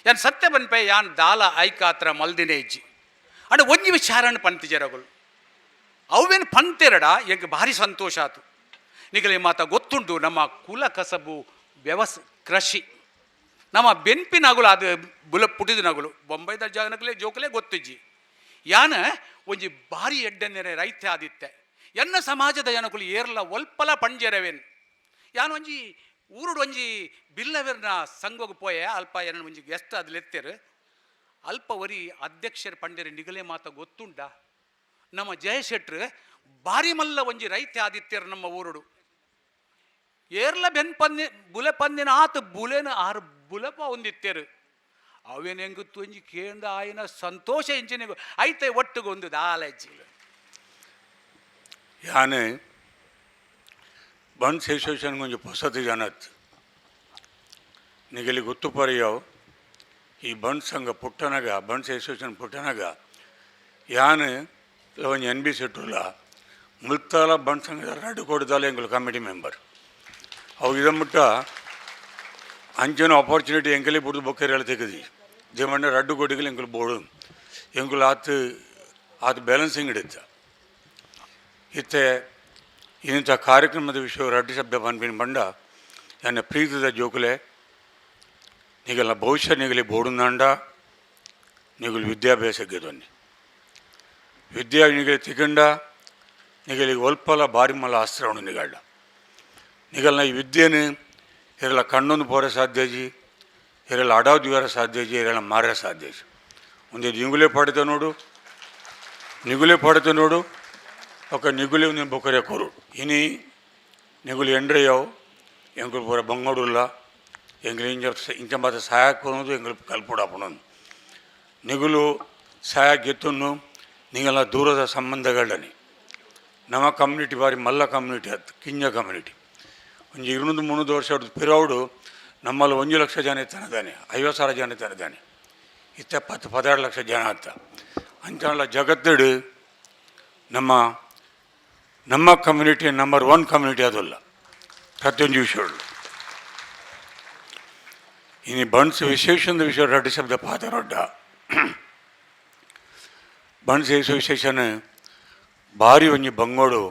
ಯಾನು ಸತ್ಯ ಬನ್ಪೆ ಯಾನು ದಾಲ ಐಕಾತ್ರ ಮಲ್ದಿನೇ ಇಜ್ಜಿ ಅಂಡ್ ಒಂಜಿ ವಿಚಾರನ್ನು ಪಂತಿಜರಗಳು ಅವೇನು ಪಂತೆರಡ ಎಂಗೆ ಭಾರಿ ಸಂತೋಷ ಆಯ್ತು. ನಿಗಲೇ ಮಾತ ಗೊತ್ತುಂಟು ನಮ್ಮ ಕುಲ ಕಸಬು ಕೃಷಿ ನಮ್ಮ ಬೆನ್ಪಿನಗುಲು ಅದು ಪುಟಿದ ನಗುಲು ಬೊಂಬೈದ ಜನಗಳೇ ಜೋಕಲೇ ಗೊತ್ತಿಜ್ಜಿ ಯಾನ ಒಂಜಿ ಭಾರಿ ಎಡ್ಡೆನ್ನೆರೆ ರೈತ ಆದಿತ್ತೆ ಎನ್ನ ಸಮಾಜದ ಜನಗಳು ಏರ್ಲ ಒಲ್ಪಲ ಪಂಜೆರವೇನು ಯಾನು ಒಂಜಿ ಊರುಡು ಒಂಜಿ ಬಿಲ್ಲವೆರ್ನ ಸಂಗೋಗ ಪೋಯೆ ಅಲ್ಪ ಎನ್ನ ಒಂಜಿ ಗೆಸ್ಟ್ ಅದು ಲೆತ್ತೇರು ಅಲ್ಪ ವರಿ ಅಧ್ಯಕ್ಷರ ಪಂಡೆರು ನಿಗಲೇ ಮಾತ ಗೊತ್ತುಂಟ ನಮ್ಮ ಜಯಶೆಟ್ರು ಭಾರಿ ಮಲ್ಲ ಒಂಜಿ ರೈತ ಆದಿತ್ಯರು ನಮ್ಮ ಊರುಡು ಏರ್ಲ ಬೆನ್ ಪಂದಿ ಬುಲೆ ಪಂದಿನ ಆತ ಬುಲೆನ ಆರು ಬುಲಪ ಒಂದಿತ್ತೇರು ಅವೇನು ಹೆಂಗುತ್ತು ಒಂಜಿ ಕೇಂದ್ರ ಆಯ್ನ ಸಂತೋಷ ಇಂಚಿನಿಗೂ ಐತೆ ಒಟ್ಟುಗೊಂದು ದಾಲಜ್ಜಿ ಯಾನೆ ಬನ್ಸ್ ಅಸೋಸಿಯೇಷನ್ ಕೊಂಚ ಹೊಸದು ಜನತ್ ನಿಗಲಿ ಗೊತ್ತು ಪರಿಯವು ಈ ಬನ್ಸ್ ಸಂಘ ಪುಟ್ಟನಗ ಬನ್ಸ್ ಅಸೋಸಿಯೇಷನ್ ಪುಟ್ಟನಗ ಯಾನು ಒಂಜಿ NB ಸೆಟ್ಟುಲ್ಲ ಮುಲ್ತಾಲ ಬನ್ಸ್ ಸಂಘದ ರಡ್ಡು ಕೊಡ್ದಾಲ ಎಂಗಳು ಕಮಿಟಿ ಮೆಂಬರ್ ಅವು ಇದಮ್ಮುಟ್ಟ ಅಂಚೆನ ಆಪರ್ಚುನಿಟಿ ಎಂಕಲಿ ಬಿಡ್ದು ಬೊಕ್ಕೇರಿ ಹೇಳಿ ತೆಗೆದಿ ಜಮಣ್ಣ ರಡ್ಡು ಕೊಟ್ಟಿಗೆ ಎಂಕಲು ಬೋಡು ಎಂಕುಲು ಆತ ಬ್ಯಾಲೆನ್ಸಿಂಗ್ ಹಿಡಿತ ಇತ್ತೆ ಇಂಥ ಕಾರ್ಯಕ್ರಮದ ವಿಷಯ ರಡ್ಡು ಶಬ್ದ ಪನ್ಪಿನ ಬಂಡ ನನ್ನ ಪ್ರೀತಿದ ಜೋಕುಲೆ ನಿಗಲ ಭವಿಷ್ಯ ನಿಗಲಿ ಬೋಡುಂದಾಂಡ ನಿಗಲು ವಿದ್ಯಾಭ್ಯಾಸ ಗೆದೊನ್ನಿ ವಿದ್ಯಾ ನಿಗಲಿ ತಿಗಂಡ ನಿಗಲಿಗೆ ಒಲ್ಪಲ ಬಾರಿ ಮಲ್ಲ ಆಸ್ತ್ರವಣ ನಿಗಳ್ಳ ನಿಗಲ್ನ ಈ ವಿದ್ಯೆನು ಇರಲ್ಲ ಕಣ್ಣೊಂದು ಪೋರ ಸಾಧ್ಯಜಿ ಇರಲ್ಲ ಅಡಾವ್ ದ್ವಾರ ಸಾಧ್ಯಜಿ ಇರಲ್ಲ ಮಾರ ಸಾಧ್ಯಜಿ ಒಂದೇ ನಿಗುಲೆ ಪಡೆದ ನೋಡು ನಿಗುಲೆ ಪಡೆದ ನೋಡು ఒక నిగులి నేను బొక్కరే కోరు ఇని నిగులు ఎండ్రయ్యావు ఎంకులు పూర బంగడుల్లా ఎంకులు ఇంచ మాత సహాయ కొనదు ఎంకులు కల్పుడపను నిగులు ಸಹಾಯ ಗೆತ್ತನ್ನು ನಿಂಗೆಲ್ಲ ದೂರದ ಸಂಬಂಧಗಳನಿ ನಮ್ಮ ಕಮ್ಯುನಿಟಿ ಬಾರಿ ಮಲ್ಲ ಕಮ್ಯುನಿಟಿ ಅದು ಕಿಂಜ ಕಮ್ಯುನಿಟಿ ಒಂದು 200-300 ವರ್ಷ ಪಿರೌಡು ನಮ್ಮಲ್ಲಿ 1 ಲಕ್ಷ ಜನ ತನದಾನೆ 50,000 ಜನ ತನದಾನೆ ಇತ್ತ 10-12 ಲಕ್ಷ ಜನ ಅಂತ ಅಂತೆಲ್ಲ ಜಗತ್ತಡು ನಮ್ಮ ಕಮ್ಯುನಿಟಿ ನಂಬರ್ 1 ಕಮ್ಯುನಿಟಿ ಅದಲ್ಲ ಪ್ರತಿಯೊಂದು ವಿಷಯಗಳು ಇನ್ನು ಬಣ್ಸ್ ವಿಶೇಷದ ವಿಷಯ ರಡ್ಡು ಶಬ್ದ ಪಾದರೊಡ್ಡ ಬಣ್ಸ್ ವಿಶೇಷನ ಭಾರಿ ಒಂಜಿ ಬಂಗೋಡು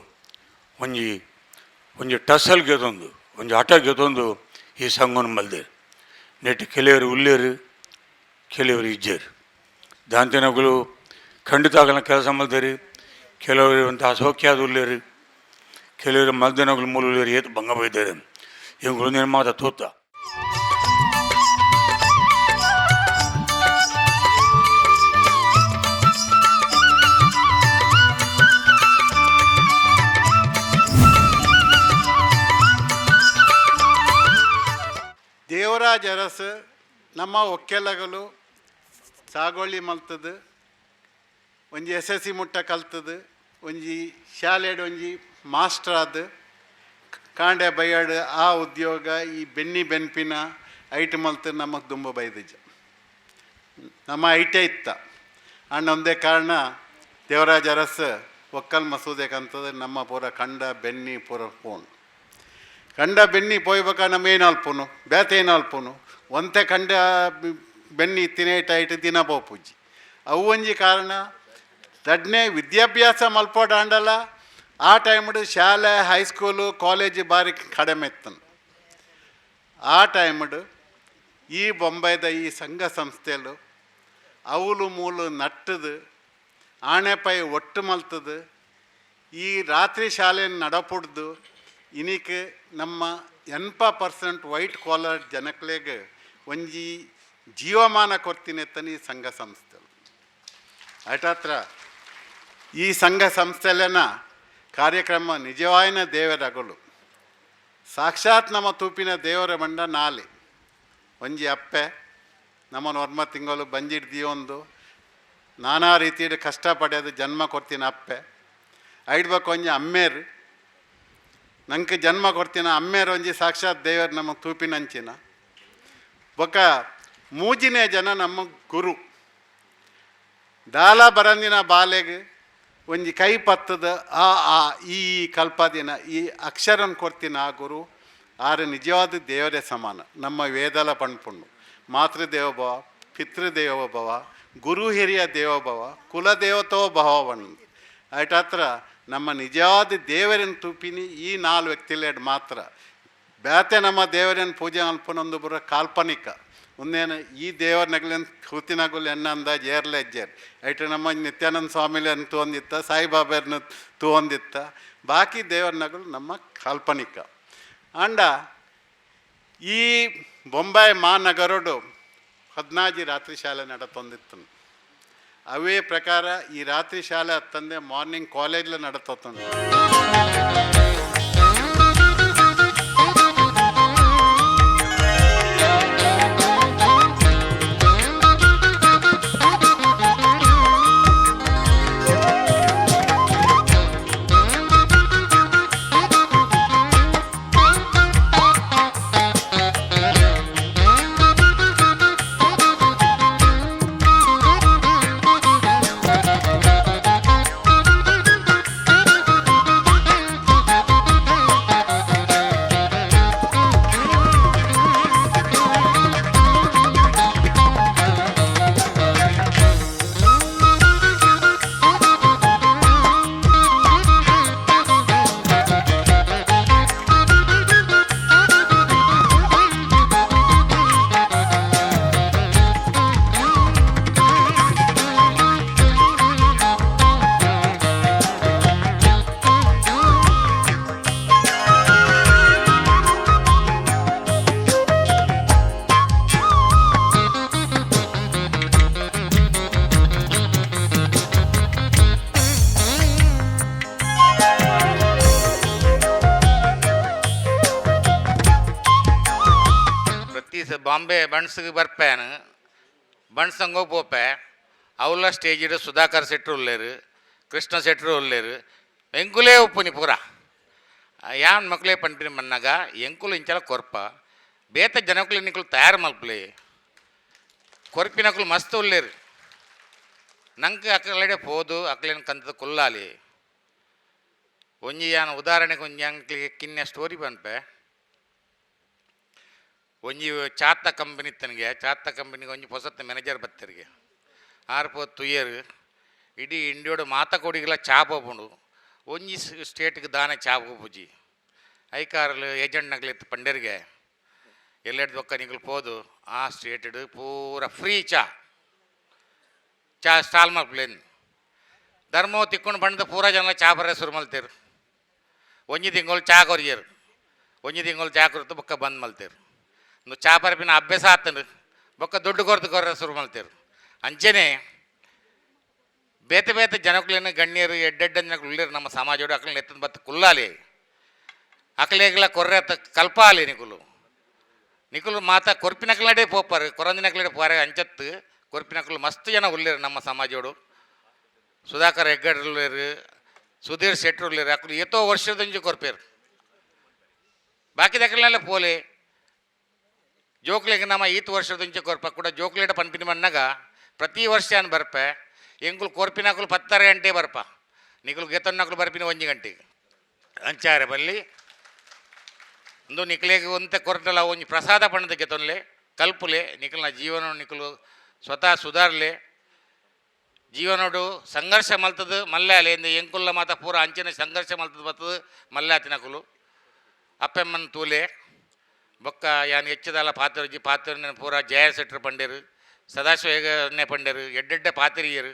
ಒಂಜಿ ಟಸಲ್ ಗೆದೊಂದು ಒಂಜಿ ಆಟ ಗೆದೊಂದು ಈ ಸಂಘನ ಮಲ್ದೆ ನೆಟ್ಟು ಕೆಲವರು ಉಲ್ಲೇರು ಕೆಲವರು ಇಜ್ಜೇರು ದಾಂತನಗಳು ಖಂಡಿತ ಆಗಲ್ಲ ಕೆಲಸ ಮಲ್ದೇರಿ ಕೆಲವರು ಅಂತ ಅಸೌಖ್ಯಾದ ಉಲ್ಲೇರು ಕೆಲವರು ಮಲ್ದನಗಳು ಮೂಲ ಏತು ಭಂಗ ಬೈದ್ದಾರೆ ಇವುಗಳು ನಿರ್ಮಾದ ತೋತ ದೇವರಾಜ ಅರಸು ನಮ್ಮ ಒಕ್ಕೆಲಗಳು ಸಾಗೋಳಿ ಮಲ್ತದು ಒಂಜಿ SSC ಮುಟ್ಟ ಕಲ್ತದು ಒಂಜಿ ಶಾಲೆಡ್ ಒಂಜಿ ಮಾಸ್ಟರ್ ಆದ ಕಾಂಡೆ ಬೈಯಾಡು ಆ ಉದ್ಯೋಗ ಈ ಬೆನ್ಪಿನ ಐಟ್ ಮಲ್ತು ನಮಗೆ ದುಂಬ ಬೈದಜ ನಮ್ಮ ಐಟೇ ಇತ್ತ ಅಣ್ಣ ಒಂದೇ ಕಾರಣ ದೇವರಾಜ ಅರಸು ಒಕ್ಕಲ್ ಮಸೂದೆ ಕಂತದು ನಮ್ಮ ಪೂರ ಕಂಡ ಬೆನ್ನಿ ಪೂರ ಪೋಣು ಕಂಡ ಬೆನ್ನಿ ಪೋಯ್ಬೇಕ ನಮ್ಮ ಏನಲ್ಪುನು ಬೇತೆ ಏನಲ್ಪುನು ಒಂತೆ ಕಂಡ ಬೆನ್ನಿ ತಿನೇಟಾಯ್ತು ದಿನ ಪೋಪುಜ್ಜಿ ಅವು ಒಂಜಿ ಕಾರಣ ದಡ್ನೆ ವಿದ್ಯಾಭ್ಯಾಸ ಮಲ್ಪೋಡಾಂಡಲ್ಲ ಆ ಟೈಮ್ಡು ಶಾಲೆ ಹೈಸ್ಕೂಲು ಕಾಲೇಜು ಬಾರಿ ಕಡಿಮೆ ಇತ್ತನು ಆ ಟೈಮ್ಡು ಈ ಬೊಂಬೈದ ಈ ಸಂಘ ಸಂಸ್ಥೆಲು ಅವಲು ಮೂಲು ನಟ್ಟದು ಆಣೆಪೈ ಒಟ್ಟು ಮಲ್ತದು ಈ ರಾತ್ರಿ ಶಾಲೆಯನ್ನು ನಡಪುಡ್ದು ಇನಿಕ್ ನಮ್ಮ 80% ವೈಟ್ ಕಾಲರ್ ಜನಕ್ಲೆಗೆ ಒಂಜಿ ಜೀವಮಾನ ಕೊಡ್ತೀನಿ ಈ ಸಂಘ ಸಂಸ್ಥೆ ಅಟತ್ರ ಈ ಸಂಘ ಸಂಸ್ಥೆಲೆನ ಕಾರ್ಯಕ್ರಮ ನಿಜವಾಯಿನ ದೇವರಗಳು ಸಾಕ್ಷಾತ್ ನಮ್ಮ ತೂಪಿನ ದೇವರ ಮಂಡ ನಾಲೆ ಒಂಜಿ ಅಪ್ಪೆ ನಮ್ಮನ್ನು 1 ತಿಂಗಳು ಬಂಜಿಡ್ದಿಯೊಂದು ನಾನಾ ರೀತಿಯ ಕಷ್ಟಪಡೋದು ಜನ್ಮ ಕೊಡ್ತೀನಿ ಅಪ್ಪೆ ಐಡ್ಬೇಕು ಒಂಜಿ ಅಮ್ಮೇರು ನಂಗೆ ಜನ್ಮ ಕೊಡ್ತೀನ ಅಮ್ಮೇರು ಒಂಜಿ ಸಾಕ್ಷಾತ್ ದೇವರು ನಮ್ಮ ತೂಪಿನಂಚಿನ ಬೊಕ್ಕ ಮೂಜಿನೇ ಜನ ನಮ್ಮ ಗುರು ದಾಲ ಬರಂದಿನ ಬಾಲೆಗೆ ಒಂಜಿ ಕೈ ಪತ್ತದ ಆ ಈ ಕಲ್ಪದಿನ ಈ ಅಕ್ಷರನ ಕೊಡ್ತೀನಿ ಆ ಗುರು ಆರು ನಿಜವಾದ ದೇವರೇ ಸಮಾನ ನಮ್ಮ ವೇದಲ ಪಣ್ಪುಣ್ಣು ಮಾತೃದೇವೋಭವ ಪಿತೃದೇವೋಭವ ಗುರು ಹಿರಿಯ ದೇವೋಭವ ಕುಲದೇವತೋ ಭವ ಬಣ್ಣ ಅಟ್ ಹತ್ರ ನಮ್ಮ ನಿಜವಾದ ದೇವರನ್ನು ತೂಪಿನಿ ಈ 4 ವ್ಯಕ್ತಿಲೇಡ್ ಮಾತ್ರ. ಬ್ಯಾತೆ ನಮ್ಮ ದೇವರನ್ನು ಪೂಜೆ ಅಲ್ಪನೊಂದು ಬರೋ ಕಾಲ್ಪನಿಕ ಒಂದೇನು ಈ ದೇವರನಗಲಿನ ಕೂತಿನಗುಲು ಎನ್ನ ಅಂದಾಜು ಏರ್ಲೆಜ್ಜೇರ್ ಐಟು ನಮ್ಮ ನಿತ್ಯಾನಂದ ಸ್ವಾಮಿಲಿಯನ್ನು ತೂಂದಿತ್ತ, ಸಾಯಿಬಾಬಾರನ್ನು ತೂಂದಿತ್ತ, ಬಾಕಿ ದೇವರನಗಲು ನಮ್ಮ ಕಾಲ್ಪನಿಕ. ಅಂಡ ಈ ಬೊಂಬಾಯಿ ಮಹಾನಗರೋಡು 14 ರಾತ್ರಿ ಶಾಲೆ ನಡತೊಂದಿತ್ತು. ಅವೇ ಪ್ರಕಾರ ಈ ರಾತ್ರಿ ಶಾಲೆ ಹತ್ತಂದೆ ಮಾರ್ನಿಂಗ್ ಕಾಲೇಜ್లో ನಡತೊಂದು. ಬಾಂಬೆ ಬಣ್ಸ್ಗೆ ಬರ್ಪೇನು ಬಣ್ಸಂಗೆ ಹೋಗ್ಪೋಪೆ ಅವಲ್ಲ ಸ್ಟೇಜಿಡು ಸುಧಾಕರ್ ಶೆಟ್ರು ಉಳ್ಳೇರು, ಕೃಷ್ಣ ಶೆಟ್ರು ಉಳ್ಳೇರು, ಎಂಕುಲೇ ಉಪ್ಪುನಿ ಪೂರ ಯಾನ್ ಮಕ್ಕಳೇ ಪಂಪಿನಿ ಮನ್ನಾಗ ಎಂಕುಲು ಇಂಚಲ ಕೊರ್ಪ ಬೇತ ಜನಕ್ಕಳು ನಿಕ್ಕಳು ತಯಾರು ಮಲ್ಪಲಿ ಕೊರ್ಪಿನಕ್ಕಳು ಮಸ್ತ್ ಉಳ್ಳೇರು. ನಂಗೆ ಅಕ್ಕಲಡೆ ಪೋದು ಅಕ್ಕಲೇನು ಕಂತದ ಕುಲ್ಲಾಲಿ ಒಂಜಿ ಯಾನ ಉದಾಹರಣೆಗೆ ಒಂಜಿ ಅಂಕ್ಲಿಗೆ ಕಿನ್ನೆ ಸ್ಟೋರಿ ಪನ್ಪೆ. ಒಂಜಿ ಚಾತ್ತ ಕಂಪನಿ ತನಗೆ ಚಾತ್ತ ಕಂಪನಿಗೆ ಒಂಜಿ ಹೊಸತ್ತು ಮ್ಯಾನೇಜರ್ ಬತ್ತರಿಗೆ ಆರ್ಪೋ ತುಯ್ಯರು ಇಡೀ ಇಂಡಿಯೋಡು ಮಾತಕೋಡಿಗೆಲ್ಲ ಚಾಪ ಪೋಂಡು ಒಂಜಿ ಸ್ಟೇಟ್ಗೆ ದಾನೆ ಚಾಪ ಪೂಜಿ ಐಕಾರಲು ಏಜೆಂಟ್ನಗ್ಲಿತ್ತು ಪಂಡರಿಗೆ ಎಲ್ಲೆಡ್ದು ಒಕ್ಕ ನಿಗಳು ಪೋದು ಆ ಸ್ಟೇಟಡ್ ಪೂರ ಫ್ರೀ ಚಾ ಸ್ಟಾಲ್ ಮಲ್ಪಲೇನು ಧರ್ಮವು ತಿಕ್ಕೊಂಡು ಬಂದ ಪೂರ ಜನ ಚಾ ಬರ ಸುರು ಮಲ್ತೇರು. ಒಂಜಿ ತಿಂಗಳು ಚಾ ಕೊರಿಯರು, ಒಂಜಿ ತಿಂಗಳು ಚಾ ಕೊರತು ಬೊಕ್ಕ ಬಂದ್ ಮಲ್ತೇರು. ಚಾ ಪರಪಿನ ಅಭ್ಯಾಸ ಆತನು ಬೊಕ್ಕ ದುಡ್ಡು ಕೊರ ಶುರು ಮಾಡ್ತೇರು. ಅಂಚೆನೆ ಬೇತೆ ಬೇತೆ ಜನಕ್ಕಳೇನು ಗಣ್ಯರು ಎಡ್ಡೆಡ್ಡ ಜನಗಳು ಉಳ್ಳೇರು ನಮ್ಮ ಸಮಾಜೋಡು ಅಕ್ಕಳನ್ನ ಎತ್ತದ ಬತ್ತು ಕುಲ್ಲಾಲಿ ಅಕ್ಕಳೆಗಳ ಕೊರ್ರೆ ಕಲ್ಪಾಲಿ ನಿಕುಲು ಮಾತಾ ಕೊರ್ಪಿನಕ್ಕಳಡೆ ಪೋಪಾರು ಕೊರಂದಿನಕ್ಕಳಡೆ ಪಾರೆ ಅಂಚತ್ತು ಕೊರ್ಪಿನಕ್ಕಳು ಮಸ್ತ್ ಜನ ಉಳ್ಳೇರು ನಮ್ಮ ಸಮಾಜೋಡು. ಸುಧಾಕರ್ ಹೆಗ್ಗಡ್ರು ಉಳ್ಳೇರು, ಸುಧೀರ್ ಶೆಟ್ರು ಉಳ್ಳೇರು, ಅಕ್ಕಳು ಏತೋ ವರ್ಷದಂಜು ಕೊರ್ಪೇರು. ಬಾಕಿ ಅಕ್ಕಳನ್ನೆಲ್ಲ ಪೋಲೆ ಜೋಕ್ಲೆಗೆ ನಮ್ಮ ಈತ್ ವರ್ಷದಂಚೆ ಕೊರ್ಪ ಕೂಡ ಜೋಕ್ಲೇಟ ಪನ್ಪಿನಿ ಮನ್ನಾಗ ಪ್ರತಿ ವರ್ಷ ಅನ್ ಬರ್ಪೆ ಎಂಕುಲು ಕೊರ್ಪಿನಕ್ಕಳು 10 ಗಂಟೆ ಬರ್ಪ ನಿಕುಲು ಗೆತನ್ನಕ್ಕಳು ಬರ್ಪಿನ 1 ಗಂಟೆಗೆ ಅಂಚಾರೆ ಬಲ್ಲಿ ಒಂದು ನಿಕ್ಲೆಗೆ ಒಂತೆ ಕೊರಟಲ್ಲ ಒಂಜಿ ಪ್ರಸಾದ ಪಣ್ಣದ ಗೆತೊನ್ಲೆ ಕಲ್ಪುಲೆ ನಿಕಲ್ನ ಜೀವನ ನಿಕಲು ಸ್ವತಃ ಸುಧಾರ್ಲೆ ಜೀವನೋಡು ಸಂಘರ್ಷ ಮಲ್ತದು ಮಲ್ಲೆ ಅಲೆ ಎಂದು ಎಂಕುಲ್ಲ ಮಾತ ಪೂರ ಅಂಚಿನ ಸಂಘರ್ಷ ಮಲ್ತದು ಬರ್ತದು ಮಲ್ಲೆ ಆತಿನಕುಲು ಅಪ್ಪೆಮ್ಮನ ತೂಲೆ ಬೊಕ್ಕ ಯಾನ್ ಹೆಚ್ಚದಲ್ಲ ಪಾತ್ರಜಿ ಪಾತ್ರ ಪೂರ ಜಯ ಶೆಟ್ರು ಪಂಡೇರು, ಸದಾಶಿವ ಹೇಗನೆ ಪಂಡೇರು, ಎಡ್ಡೆಡ್ಡೆ ಪಾತ್ರಿಯರು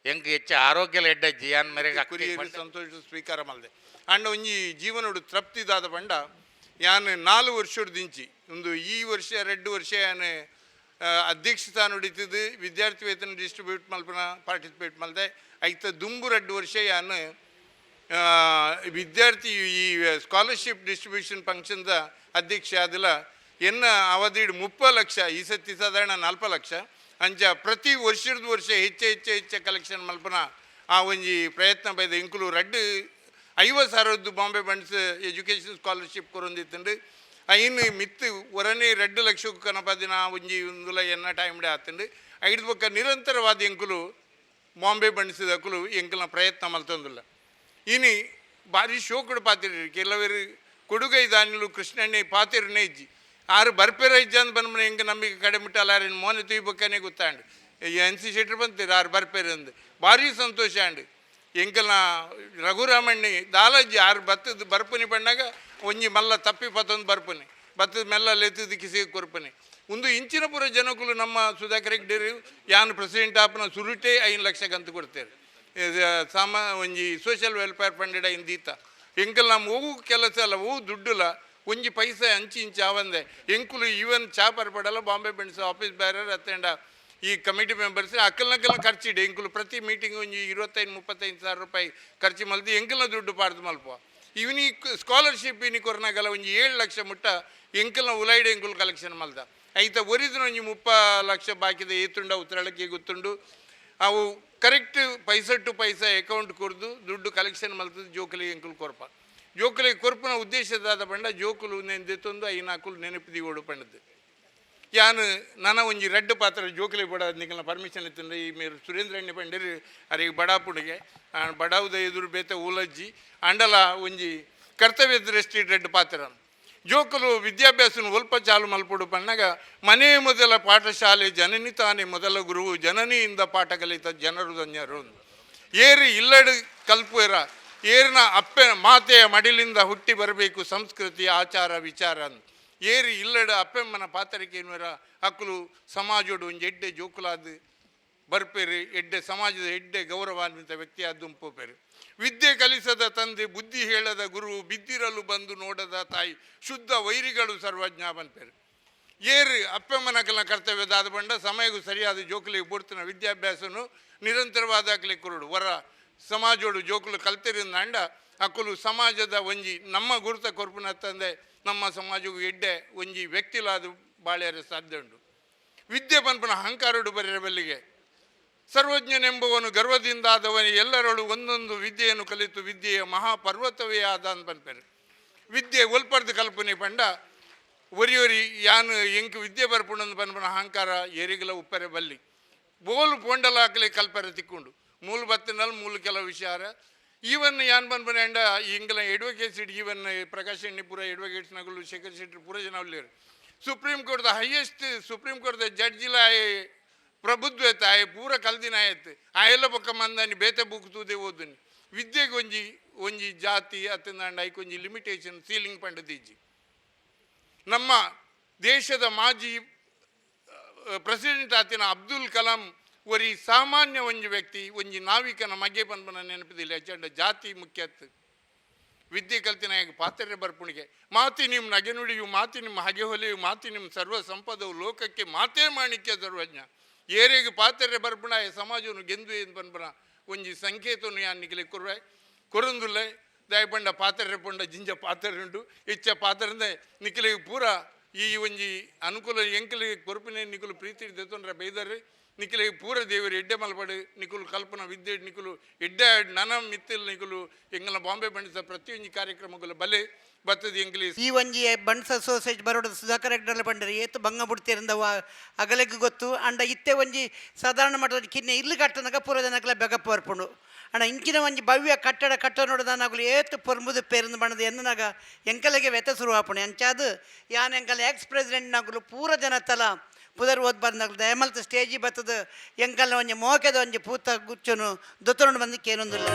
ಎಂಕ್ ಹೆಚ್ಚು ಆರೋಗ್ಯಲ ಎಡ್ಡಜ್ಜಿ ಯಾನ್ ಮೇರೆಗೆ ಸಂತೋಷ ಸ್ವೀಕಾರ ಮಾಡಿದೆ ಅಂಡ ಒಂಜಿ ಜೀವನೋಡು ತೃಪ್ತಿದಾದ ಪಂಡ ಯಾನ್ 4 ವರ್ಷದ ದಿಂಚಿ ಒಂದು ಈ ವರ್ಷ 2 ವರ್ಷ ಯಾನ್ ಅಧ್ಯಕ್ಷತಾ ನುಡಿತದು ವಿದ್ಯಾರ್ಥಿ ವೇತನ ಡಿಸ್ಟ್ರಿಬ್ಯೂಟ್ ಮಲ್ಪನ ಪಾರ್ಟಿಸಿಪೇಟ್ ಮಾಡಿದೆ ಐತ ದುಂಬು 2 ವರ್ಷ ಯಾನ್ ವಿದ್ಯಾರ್ಥಿ ಈ ಸ್ಕಾಲರ್ಶಿಪ್ ಡಿಸ್ಟ್ರಿಬ್ಯೂಷನ್ ಫಂಕ್ಷನ್ದ ಅಧ್ಯಕ್ಷ ಆದಿಲ್ಲ ಎನ್ನ ಅವಧಿಡ್ 30 ಲಕ್ಷ ಈ ಸತಿ ಸಾಧಾರಣ 40 ಲಕ್ಷ ಅಂಚ ಪ್ರತಿ ವರ್ಷದ ವರ್ಷ ಹೆಚ್ಚೆ ಕಲೆಕ್ಷನ್ ಮಲ್ಪನ ಆ ಒಂಜಿ ಪ್ರಯತ್ನ ಬೈದ ಇಂಕುಲು 50,000 ಬಾಂಬೆ ಬಂಡ್ಸ್ ಎಜುಕೇಷನ್ ಸ್ಕಾಲರ್ಶಿಪ್ ಕೊರೊಂದಿತ್ತಂಡು ಐನು ಮಿತ್ತು ಒರನೇ 2 ಲಕ್ಷಕ್ಕೂ ಕನಪದಿನ ಒಂಜಿ ಒಂದುಲ ಎನ್ನ ಟೈಮ್ಡೆ ಆತಂಡು ಐದು ಪಕ್ಕ ನಿರಂತರವಾದ ಎಂಕುಲು ಬಾಂಬೆ ಬಂಡ್ಸಿದ ಅಕುಲು ಎಂಕಲ್ನ ಪ್ರಯತ್ನ ಮಲ್ತೊಂದುಲ್ಲ ಇನಿ ಭಾರಿ ಶೋಕಡು ಪಾತಿರಿ ಕೆಲವರು ಕೊಡುಗೈ ದಾನಿಲು ಕೃಷ್ಣಣ್ಣೆ ಪಾತಿರನೇ ಇಜ್ಜಿ ಆರು ಬರ್ಪೇರ ಇಜ್ಜ ಅಂತ ಬಂದ್ಮನೆ ಹೆಂಗೆ ನಮಗೆ ಕಡೆ ಮುಟ್ಟಲಾರಿನ ಮೋನೆ ತುಯ್ಬಕ್ಕನೆ ಗೊತ್ತಾಂಡು NC ಶೆಟ್ರು ಬಂತೀರಿ ಆರು ಬರ್ಪೇರ ಅಂದು ಭಾರಿ ಸಂತೋಷ ಅಂಡು ಎಂಕಲ್ನ ರಘುರಾಮಣ್ಣಿ ದಾಲಜ್ಜಿ ಆರು ಬತ್ತದ ಬರ್ಪುನಿ ಪಂಡಾಗ ಒಂಜಿ ಮಲ್ಲ ತಪ್ಪಿ ಪತ್ತೊಂದು ಬರ್ಪುನಿ ಬತ್ತದ ಮೆಲ್ಲ ಲೆತ್ತದ ಕಿಸಿ ಕೊರ್ಪುನಿ ಒಂದು ಇಂಚಿನ ಪುರ ಜನಕ್ಕೂ ನಮ್ಮ ಸುಧಾಕರ್ ಹೆಗ್ಡೆ ಯಾನ್ ಪ್ರೆಸಿಡೆಂಟ್ ಆಪನ ಸುರುಟೇ 5 ಲಕ್ಷ ಕಂತು ಕೊಡ್ತೇವೆ ಒಂಜಿ ಸೋಷಿಯಲ್ ವೆಲ್ಫೇರ್ ಫಂಡೆಡ್ ಇಂದೀತ ಎಂಕಲ್ ನಮ್ಮ ಹೋಗು ಕೆಲಸ ಅಲ್ಲ ಹೂ ದುಡ್ಡುಲ್ಲ ಒಂಜಿ ಪೈಸೆ ಅಂಚಿ ಇಂಚಿ ಆವಂದೆ ಎಂಕುಲು ಈವನ್ ಚಾಪರ್ ಪಡಲ್ಲ ಬಾಂಬೆ ಬೆಣ್ಸ್ ಆಫೀಸ್ ಬ್ಯಾರರ್ ಅತ್ತಂಡ ಈ ಕಮಿಟಿ ಮೆಂಬರ್ಸ್ ಅಕ್ಕಲ್ನಕ್ಕೆಲ್ಲ ಖರ್ಚಿಡೆ ಎಂಕುಲು ಪ್ರತಿ ಮೀಟಿಂಗ್ ಒಂಜಿ 25-35 ಸಾವಿರ ರೂಪಾಯಿ ಖರ್ಚು ಮಲ್ದು ಎಂಕಲ್ನ ದುಡ್ಡು ಪಾಡ್ದು ಮಲ್ಪ ಇವನಿ ಸ್ಕಾಲರ್ಶಿಪ್ ಇನಿ ಕೊರ್ನಾಗಲ್ಲ ಒಂಜಿ 7 ಲಕ್ಷ ಮುಟ್ಟ ಎಂಕಲ್ನ ಉಲೈಡೆ ಎಂಕುಲು ಕಲೆಕ್ಷನ್ ಮಲ್ದ ಐತ ಒರಿದಿನ ಒಂಜಿ 30 ಲಕ್ಷ ಬಾಕಿದ ಏತುಂಡ ಉತ್ತರಳಕ್ಕೆ ಗೊತ್ತುಂಡು ಅವು ಕರೆಕ್ಟ್ ಪೈಸಾ ಟು ಪೈಸಾ ಅಕೌಂಟ್ ಕೊರ್ದು ದುಡ್ಡು ಕಲೆಕ್ಷನ್ ಮಲ್ತದ್ದು ಜೋಕಲಿ ಎಂಕುಲು ಕೊರ್ಪ ಜೋಕಲಿ ಕೊರ್ಪನ ಉದ್ದೇಶದಾದ ಪಂಡ ಜೋಕುಲು ನೆಂದೆತ್ತೊಂದು 5-4 ನೆನಪಿದಿ ಓಡು ಪಂಡದ್ದು ಯಾನು ನನ್ನ ಒಂಜಿ ರೆಡ್ ಪಾತ್ರ ಜೋಕಲಿ ಬಡ ನಿಕಲ್ನ ಪರ್ಮಿಷನ್ ಇತ್ತಂದ್ರೆ ಈ ಮೇರು ಸುರೇಂದ್ರ ಎಣ್ಣೆ ಪಂಡೇರು ಅರಿಗೆ ಬಡಾಪುಣಿಗೆ ಬಡಾವುದ ಎದುರು ಬೇತ ಊಲಜ್ಜಿ ಅಂಡಲ ಒಂಜಿ ಕರ್ತವ್ಯ ದೃಷ್ಟಿ ರೆಡ್ ಪಾತ್ರ ಜೋಕುಲು ವಿದ್ಯಾಭ್ಯಾಸನ ಒಲ್ಪ ಚಾಲು ಮಲ್ಪಡು ಪಣ್ಣಾಗ ಮನೆ ಮೊದಲ ಪಾಠಶಾಲೆ ಜನನಿ ತಾನೇ ಮೊದಲ ಗುರುವು ಜನನಿಯಿಂದ ಪಾಠ ಕಲಿತ ಜನರು ಧನ್ಯರು ಏರಿ ಇಲ್ಲಡು ಕಲ್ಪುರ ಏರಿನ ಅಪ್ಪೆ ಮಾತೆಯ ಮಡಿಲಿಂದ ಹುಟ್ಟಿ ಬರಬೇಕು ಸಂಸ್ಕೃತಿ ಆಚಾರ ವಿಚಾರ ಅಂತ ಏರಿ ಇಲ್ಲಡ ಅಪ್ಪೆಮ್ಮನ ಪಾತ್ರಕ್ಕೆ ಅಕ್ಕಲು ಸಮಾಜೋಡು ಒಂಜಿ ಎಡ್ಡೆ ಜೋಕುಲಾದ ಬರ್ಪೇರು ಎಡ್ಡೆ ಸಮಾಜದ ಎಡ್ಡೆ ಗೌರವಾನ್ವಿತ ವ್ಯಕ್ತಿ ಅದುಂಪೋಪೇರು ವಿದ್ಯೆ ಕಲಿಸದ ತಂದೆ ಬುದ್ಧಿ ಹೇಳದ ಗುರು ಬಿದ್ದಿರಲು ಬಂದು ನೋಡದ ತಾಯಿ ಶುದ್ಧ ವೈರಿಗಳು ಸರ್ವಜ್ಞ ಬಂದ್ಪೇರು ಏರು ಅಪ್ಪೆಮ್ಮನಕಲ್ನ ಕರ್ತವ್ಯದಾದ ಬಂಡ ಸಮಯಗೂ ಸರಿಯಾದ ಜೋಕುಲಿಗೆ ಬುಡ್ತಿನ ವಿದ್ಯಾಭ್ಯಾಸನು ನಿರಂತರವಾದ ಅಕ್ಲಿಗೆ ಕೊರಡು ವರ ಸಮಾಜೋಡು ಜೋಕುಲು ಕಲ್ತಿರಿಂದ ಅಂಡ ಅಕ್ಕಲು ಸಮಾಜದ ಒಂಜಿ ನಮ್ಮ ಗುರುತ ಕೊರ್ಪುನ ತಂದೆ ನಮ್ಮ ಸಮಾಜವು ಎಡ್ಡೆ ಒಂಜಿ ವ್ಯಕ್ತಿಲಾದ ಬಾಳ್ಯಾರ ಸಾಧ್ಯ ಉಂಟು ವಿದ್ಯೆ ಪನ್ಪನ ಅಹಂಕಾರಡು ಬರೆಯ ಬಲ್ಲಿಗೆ ಸರ್ವಜ್ಞನೆಂಬುವನು ಗರ್ವದಿಂದಾದವನು ಎಲ್ಲರಳು ಒಂದೊಂದು ವಿದ್ಯೆಯನ್ನು ಕಲಿತು ವಿದ್ಯೆಯ ಮಹಾಪರ್ವತವೇ ಆದ ಅಂತ ಬಂದ್ಪೇರು ವಿದ್ಯೆ ಒಲ್ಪರ್ದು ಕಲ್ಪನೆ ಪಂಡ ಒರಿಯೊರಿ ಯಾನು ಎಂಕು ವಿದ್ಯೆ ಬರ್ಪುಂಡು ಪನ್ಪನ ಅಹಂಕಾರ ಏರಿಗಲ ಉಪ್ಪರೆ ಬಲ್ಲಿ ಬೋಲು ಪೊಂಡಲ ಹಾಕಲಿ ಕಲ್ಪರೆ ತಿಕ್ಕೊಂಡು ಮೂಲ ಬತ್ತಿನಲ್ಲಿ ಮೂಲ ಕೆಲವು ವಿಚಾರ ಈವನ್ ಯಾನ್ ಬಂದ್ಬನೆ ಅಂಡ ಇಂಗ್ಲ ಅಡ್ವೊಕೇಟ್ಸ್ ಈವನ್ ಪ್ರಕಾಶ್ ಎಣ್ಣೆ ಪೂರ ಅಡ್ವೊಕೇಟ್ಸ್ನಾಗಲು ಶೇಖರ್ ಶೆಟ್ಟಿ ಪೂರ ಜನ ಅವ್ಲೇರು ಸುಪ್ರೀಂ ಕೋರ್ಟ್ ದ ಹೈಯೆಸ್ಟ್ ಸುಪ್ರೀಂ ಕೋರ್ಟ್ ದ ಜಡ್ಜಿಲ ಪ್ರಬುದ್ಧತೆ ಆಯೆ ಪೂರ ಕಲ್ದಿನ ಆಯ್ತು ಆ ಎಲ್ಲ ಪಕ್ಕ ಮಂದಾನಿ ಬೇತೆ ಬುಕ್ತುದೇ ಓದುನಿ ವಿದ್ಯೆಗೆ ಒಂಜಿ ಜಾತಿ ಅತ್ತಂದ ಐಕೊಂಜಿ ಲಿಮಿಟೇಷನ್ ಸೀಲಿಂಗ್ ಪಂಡದೀಜಿ ನಮ್ಮ ದೇಶದ ಮಾಜಿ ಪ್ರೆಸಿಡೆಂಟ್ ಆತಿನ ಅಬ್ದುಲ್ ಕಲಾಂ ಒರಿ ಸಾಮಾನ್ಯ ಒಂಜಿ ವ್ಯಕ್ತಿ ಒಂಜಿ ನಾವಿಕನ ಮಗೆ ಪನ್ಪನ ನೆನಪಿದಿಲ್ಲ ಅಚ್ಚಂಡ ಜಾತಿ ಮುಖ್ಯತ್ ವಿದ್ಯೆ ಕಲ್ತಿನ ಪಾತ್ರೆ ಬರ್ಪುಣಿಗೆ ಮಾತಿ ನಿಮ್ಮ ನಗೆ ನುಡಿಯು ಮಾತಿ ನಿಮ್ಮ ಹಗೆ ಹೊಲೆಯು ಮಾತಿ ನಿಮ್ಮ ಸರ್ವ ಸಂಪದವು ಲೋಕಕ್ಕೆ ಮಾತೇ ಮಾಣಿಕ್ಯ ಸರ್ವಜ್ಞ ಏರೆಗೆ ಪಾತ್ರೆ ಬರ್ಪುಣ ಸಮಾಜವನ್ನು ಗೆಂದು ಎಂದು ಪನ್ಪನ ಒಂಜಿ ಸಂಕೇತವನ್ನು ಯಾನ್ ನಿಖಲೆ ಕೊರಂದುಲ್ಲೆ ದಯಪಂಡ ಪಾತ್ರೆ ಪಂಡ ಜಿಂಜ ಪಾತ್ರೆ ಉಂಟು ಇಚ್ಚ ಪಾತ್ರೆ ನಿಖಲಿಗೆ ಪೂರ ಈ ಒಂಜಿ ಅನುಕೂಲ ಎಂಕಲಿಗೆ ಕೊರಪಿನ ನಿಖಲು ಪ್ರೀತಿ ದೆತ್ತೊಂಡ್ರೆ ಬೈದರೆ ನಿಖಲಿಗೆ ಪೂರ ದೇವರು ಎಡ್ಡೆ ಮಲ್ಪಡು ನಿಖಲು ಕಲ್ಪನಾ ವಿದ್ಯೆ ನಿಖಲು ಎಡ್ಡೆ ನನ ಮಿತ್ತಿಲ್ ನಿಖಲು ಎಂಗಲ ಬಾಂಬೆ ಬಣ್ಣಿಸ ಪ್ರತಿಯೊಂದು ಕಾರ್ಯಕ್ರಮಗಳು ಬಲೆ ಬತ್ತದ ಎಂಗ್ಲಿ ಈ ಒಂಜಿ ಬಣ್ಸ ಸೊಸೈಟಿ ಬರೋಡು ಸುಧಾಕರ್ ಹೆಗ್ಡೆ ಬಂಡರೆ ಏತು ಭಂಗ ಬಿಡ್ತೀರಂದವ ಅಗಲೆಗ್ ಗೊತ್ತು ಅಂಡ ಇತ್ತೆ ಒಂಜಿ ಸಾಧಾರಣ ಮಟ್ಟದ ಕಿನ್ನೆ ಇಲ್ಲಿ ಕಟ್ಟನಗ ಪೂರ ಜನಕ್ಕೆಲ್ಲ ಬೆಗಪ್ಪ ಬರ್ಪುಂಡು ಅಣ್ಣ ಇಂಚಿನ ಒಂಜಿ ಭವ್ಯ ಕಟ್ಟ ನೋಡೋದಾನಾಗಲು ಏತು ಪೊರ್ಮುದು ಪೇರಿಂದ ಬಣ್ಣದ ಎನ್ನನಾಗ ಎಂಕಲೆಗೆ ವ್ಯತ ಶುರು ಹಾಪಣೆ ಅಂಚಾದು ಯಾನ್ ಎಂಕಲ್ ಎಕ್ಸ್ ಪ್ರೆಸಿಡೆಂಟ್ನಾಗಲು ಪೂರ ಜನ ತಲ ಪುದರ್ ಓದ್ ಬಂದಾಗಲು ದಯಮಲ್ತ ಸ್ಟೇಜಿ ಬತ್ತದ ಎಂಕಲ್ನ ಒಂಜಿ ಮೋಕೆದ ಒಂಜಿ ಪೂತ ಗುಚ್ಚನು ದೊತ್ತೊಂಡು ಬಂದಕ್ಕೆ ಏನೊಂದಿಲ್ಲ.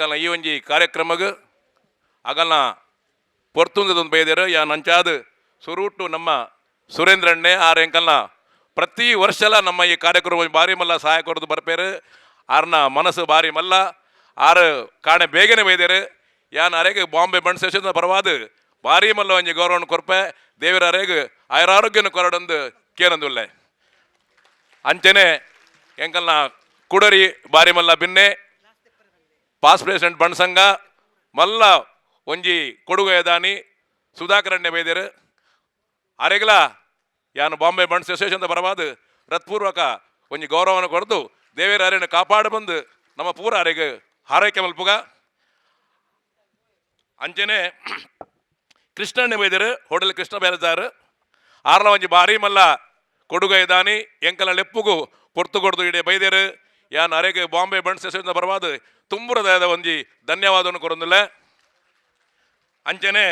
ಎಂಕಲ್ನ ಈ ಒಂಜಿ ಕಾರ್ಯಕ್ರಮಗ್ ಅಗಲ್ನ ಪೊರ್ತುಂದದೊಂದು ಬೈದೇರು ಯಾ ನಂಚಾದ ಸುರೂಟು ನಮ್ಮ ಸುರೇಂದ್ರಣ್ಣೆ ಆರು ಎಂಕಲ್ನ ಪ್ರತಿ ವರ್ಷಲ ನಮ್ಮ ಈ ಕಾರ್ಯಕ್ರಮ ಭಾರಿ ಮಲ್ಲ ಸಹಾಯ ಕೊಡೋದು ಬರ್ಪೇರು ಆರ್ನ ಮನಸ್ಸು ಭಾರಿ ಮಲ್ಲ ಆರು ಕಾಣೆ ಬೇಗನೆ ಬೈದೇರು ಯಾನ್ ಅರೆಗೆ ಬಾಂಬೆ ಬಣ್ಣ ಸೆಷನ್ ಪರವಾದ ಭಾರಿ ಮಲ್ಲ ಒಂಜಿ ಗೌರವನ ಕೊರ್ಪೆ ದೇವರ ಅರೆಗೆ ಆಯುರಾರೋಗ್ಯನ ಕೊರಡೊಂದು ಕೇನಂದುಲ್ಲೆ ಅಂಚನೆ ಎಂಕಲ್ನ ಕುಡರಿ ಭಾರಿ ಮಲ್ಲ ಬಿನ್ನೆ ಪಾಸ್ ಪ್ರೆಸಿಡೆಂಟ್ ಬಣ್ಣ ಸಂಘ ಮಲ್ಲ ಒಂಜಿ ಕೊಡುಗೆ ದಾನಿ ಸುಧಾಕರಣ್ಣೆ ಬೈದೇರು ಅರೆಗಲ ಯಾನು ಬಾಂಬೆ ಬಣ್ಣ ಅಸೋಸಿಯೇಷನ್ ಬರವಾದ ಹೃತ್ಪೂರ್ವಕ ಒಂಜಿ ಗೌರವನ ಕೊಡ್ದು ದೇವೇರ ಅರೆನ ಕಾಪಾಡು ಬಂದು ನಮ್ಮ ಪೂರ ಅರೆಗೆ ಹಾರೈಕೆ ಮಲ್ಪುಗ ಅಂಚನೆ ಕೃಷ್ಣಣ್ಣೆ ಬೈದೇರು ಹೋಟೆಲ್ ಕೃಷ್ಣ ಬೇರೆದಾರು ಆರ್ಲ ಒಂಜಿ ಭಾರಿ ಮಲ್ಲ ಕೊಡುಗೆ ದಾನಿ ಎಂಕಲ ಲೆಪ್ಪುಗು ಪೊರ್ತು ಕೊಡ್ದು ಇಡೀ ಬೈದೇರು ಯಾನ್ ಅರೆಗೆ ಬಾಂಬೆ ಬಣ್ಣ ಅಸೋಸಿಯೇಷನ್ ಬರವಾದ ತುಂಬುರದಾದ ಒಂಜಿ ಧನ್ಯವಾದವನ್ನು ಕೊರೊಂದಿಲ್ಲ ಅಂಚನೆ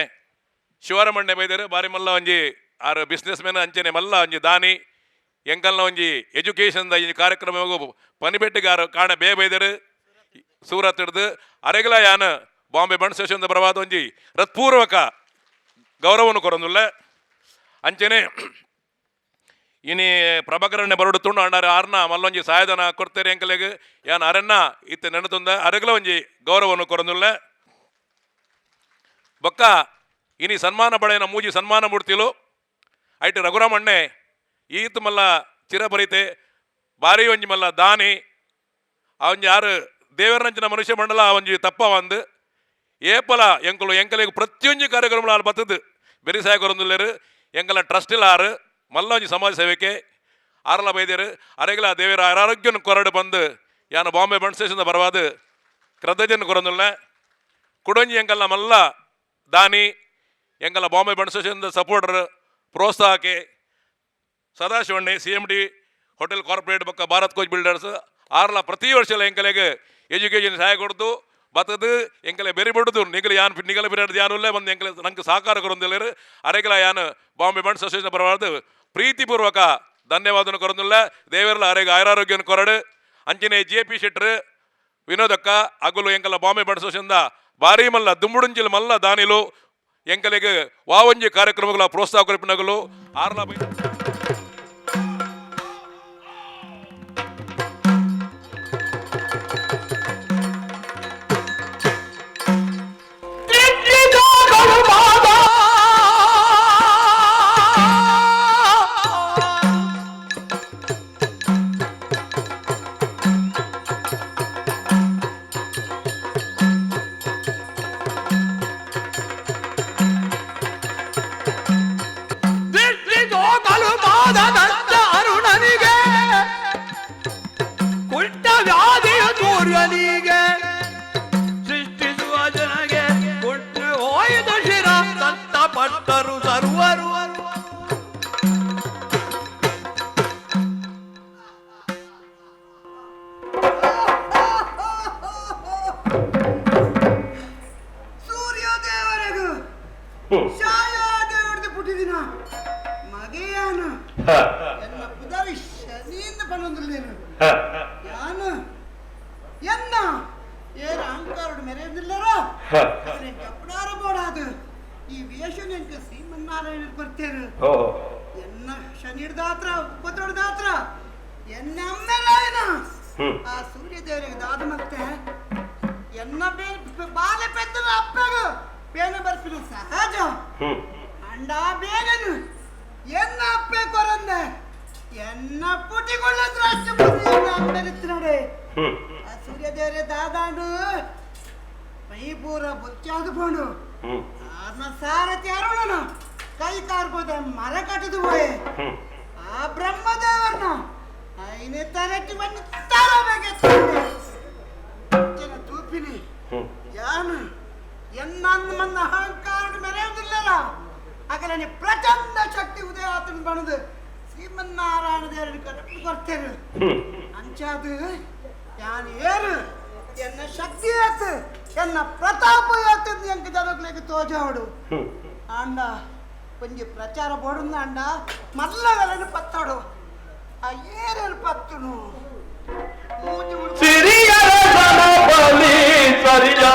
ಶಿವರಮಣ್ಣೆ ಬೈದೇರು ಭಾರಿ ಮಲ್ಲ ಒಂಜಿ ಆರು ಬಿಸ್ನೆಸ್ ಮೆನ್ ಅಂಚನೆ ಮಲ್ಲ ಒಂಜಿ ದಾನಿ ಎಂಕಲ್ನ ಒಂಜಿ ಎಜುಕೇಷನ್ದ ಈ ಕಾರ್ಯಕ್ರಮ ಪನಿಬೆಟ್ಟಿಗಾರು ಕಾಣ ಬೈದೇರು ಸೂರತ್ ಹಿಡ್ದು ಅರೆಗಲ ಯಾನ ಬಾಂಬೆ ಬಣ್ಣ ಅಸೋಸಿಯೇಷನ್ ಬರವಾದ ಒಂಜಿ ಹೃತ್ಪೂರ್ವಕ ಗೌರವವನ್ನು ಕೊರೊಂದಿಲ್ಲ ಅಂಚನೆ ಇನಿ ಪ್ರಭಾಕರಣ್ಣೆ ಬರಡು ತುಂಡು ಅಂಡಾರ ಆರ್ನ ಮಲ್ಲೊಂಜಿ ಸಹಾಯಧನ ಕೊಡ್ತೇರಿ ಎಂಕಲೆಗೆ ಯಾನ್ ಅರನ್ನ ಇತ್ತೆ ನೆನತೊಂದ ಅರೆಗಲ ಒಂಜಿ ಗೌರವವನ್ನು ಕೊರೊಂದಿಲ್ಲ ಬೊಕ್ಕ ಇನಿ ಸನ್ಮಾನ ಪಡೆಯನ ಮೂಜಿ ಸನ್ಮಾನ ಮೂಡ್ತಿಲು ಐಟ್ ರಘುರಾಮಣ್ಣೆ ಈತ್ ಮಲ್ಲ ಚಿರಪರಿತೆ ಭಾರಿ ಒಂಜಿ ಮಲ್ಲ ದಾನಿ ಆ ಒಂಜಿ ಆರು ದೇವರನಂಚಿನ ಮನುಷ್ಯ ಮಂಡಲ ಆ ಒಂಜಿ ತಪ್ಪ ಒಂದು ಏಪಲ ಎಂಕಲು ಎಂಕಲೆಗೆ ಪ್ರತಿಯೊಂಜಿ ಕಾರ್ಯಕ್ರಮ ಅಲ್ಲಿ ಬತ್ತದು ಬೆರಿ ಸಹಾಯ ಕೊರೊಂದುಲ್ಲೇರು ಎಂಕಲ ಟ್ರಸ್ಟ್ ಇಲ್ಲ ಆರು ಮಲ್ಲ ಒಂಜಿ ಸಮಾಜ ಸೇವೆಗೆ ಆರಲ ಬೈದೇರು ಅರೆಗಲ ದೇವರ ಆರೋಗ್ಯನ ಕೊರಡು ಬಂದು ಯಾನು ಬಾಂಬೆ ಬಣ್ಣ ಸ್ಟೇಷನ್ ಬರವಾದ ಕೃತಜ್ಞನ ಕೊರೊಂದುಲ್ಲ ಕುಡೊಂಜಿ ಎಂಕಲ್ನ ಮಲ್ಲ ದಾನಿ ಎಂಕಲ ಬಾಂಬೆ ಬಣ್ಣ ಸ್ಟೇಷನ್ ಸಪೋರ್ಟರ್ ಪ್ರೋತ್ಸಾಹಕ್ಕೆ ಸದಾಶಿವಣ್ಣೆ CMD ಹೋಟೆಲ್ ಕಾರ್ಪೊರೇಟ್ ಬಕ್ಕ ಭಾರತ್ ಕೋಚ್ ಬಿಲ್ಡರ್ಸ್ ಆರ್ಲ ಪ್ರತಿ ವರ್ಷ ಎಂಕಲೆಗೆ ಎಜುಕೇಷನ್ ಸಹಾಯ ಕೊಡ್ದು ಬತ್ತದು ಎಂಕಲೆ ಬೆರಿ ಬಿಡುದು ನಿಗಲ ಯಾನ್ ನಿಗಲ ಬಿರಾಡ್ದು ಯಾನುಲ್ಲೇ ಬಂದು ಎಂಕಲೆ ನಂಗೆ ಸಹಕಾರ ಕೊರೊಂದಿಲ್ಲರು ಅರೆಗಲ ಯಾನು ಬಾಂಬೆ ಬಣ್ಣ ಅಸೋಸಿಯೇಷನ್ ಬರಬಾರ್ದು ಪ್ರೀತಿಪೂರ್ವಕ ಧನ್ಯವಾದನ ಕೊರೊಂದಿಲ್ಲ ದೇವರಲ್ಲ ಅರೆಗೆ ಆಯುರಾರೋಗ್ಯನ ಕೊರಡು ಅಂಚನೆ JP ಶೆಟ್ರು ವಿನೋದಕ್ಕ ಅಗುಲು ಎಂಕಲ ಬಾಂಬೆ ಬಣ್ಣ ಅಸೋಸಿಯೇಷನ್ ಭಾರಿ ಮಲ್ಲ ದುಂಬುಡುಂಜಿಲ್ ಮಲ್ಲ ದಾನಿಲು ಎಂಕಲೆಗೆ ವಾವಂಜಿ ಕಾರ್ಯಕ್ರಮಗಳ ಪ್ರೋತ್ಸಾಹ ಕೊರಪಿನಗಲು ಆರ್ಲ ಅರುಣನಿಗೆ ಕುಟ್ಟ ವ್ಯಾಧಿಯ ಸೂರ್ಯನಿಗೆ ಸೃಷ್ಟಿಸುವ ಜನಗೆ ಕೊಟ್ಟು ಹೋಯ್ದ ಶಿರ ತತ್ತ ಪಟ್ಟರು ಸರ್ವರು ಸೂರ್ಯ ದೇವರಿಗೂ ಛಾಯಾ ದೇವರದ್ದು ಪುಟ್ಟಿದಿನ ಮಗೆಯಾನ ಎನ್ನ ಪುದರಿ ಶನಿಯಿಂದ ಬಂದೊಂದಿಲ್ಲೇನು ಯಾನು ಎನ್ನ ಏರ ಅಹಂಕಾರಡು ಮೆರೆಯುವುದಿಲ್ಲರೋ ಕಪ್ಪಡಾರ ಬೋಡಾದು ಈ ವೇಷ ನೆಂಕ ಶ್ರೀಮನ್ನಾರಾಯಣ ಬರ್ತೇರು ಎನ್ನ ಶನಿ ಹಿಡ್ದಾತ್ರ ಉಪದ್ರವದಾತ್ರ ಎನ್ನ ಅಮ್ಮೆಲಾಯನ ಆ ಸೂರ್ಯ ದೇವರಿಗೆ ದಾದ ಮತ್ತೆ ಎನ್ನ ಬಾಲೆ ಪೆದ್ದನ ಅಪ್ಪಗ ಬೇನ ಬರ್ಪಿನ ಸಹಜ ಅಂಡ ಬೇಗನು ಎನ್ನ ಅಪ್ಪೆ ಕೊರಂದೆ ಎನ್ನ ಪುಟಿಗೊಳ್ಳದ್ರ ಅಷ್ಟು ಅಪ್ಪೆರಿತ್ತಿನಡೆ ಆ ಸೂರ್ಯ ದೇವರೇ ದಾದಾಂಡು ಮೈ ಪೂರ ಬುಚ್ಚಾದು ಪೋಂಡು ಆರ್ನ ಸಾರಥಿ ಅರುಣನ ಕೈ ಕಾರ್ಬೋದ ಮರ ಕಟ್ಟದು ಹೋಯೆ ಆ ಬ್ರಹ್ಮದೇವರನ ಐನೆ ತರಟ್ಟಿ ಬಂದು ತರಬೇಕೆ ತೂಪಿನಿ ಯಾನು ಎನ್ನನ್ನು ಮನ್ನ ಅಹಂಕಾರ ಮೆರೆಯುವುದಿಲ್ಲಲ್ಲ ಆಗಲೇ ಪ್ರಚಂಡ ಶಕ್ತಿ ಉದಯ ಆತನ ಬಣದು ಶ್ರೀಮನ್ನಾರಾಯಣ ದೇವರಿಗೆ ಕರೆಕ್ಟ್ ಕೊಡ್ತೇನೆ ಅಂಚಾದು ಯಾನು ಏರು ಎನ್ನ ಶಕ್ತಿ ಆತು ಎನ್ನ ಪ್ರತಾಪ ಆತದ ಎಂಕ ಜನಗಳಿಗೆ ತೋಜಾಡು ಅಂಡ ಕೊಂಚ ಪ್ರಚಾರ ಬೋಡುಂದ ಅಂಡ ಮಲ್ಲಗಳನ್ನು ಪತ್ತಾಡು ಆ ಏರೇನು ಪತ್ತುನು ಸಿರಿಯರ ಸಮಬಲಿ ಸರಿಯ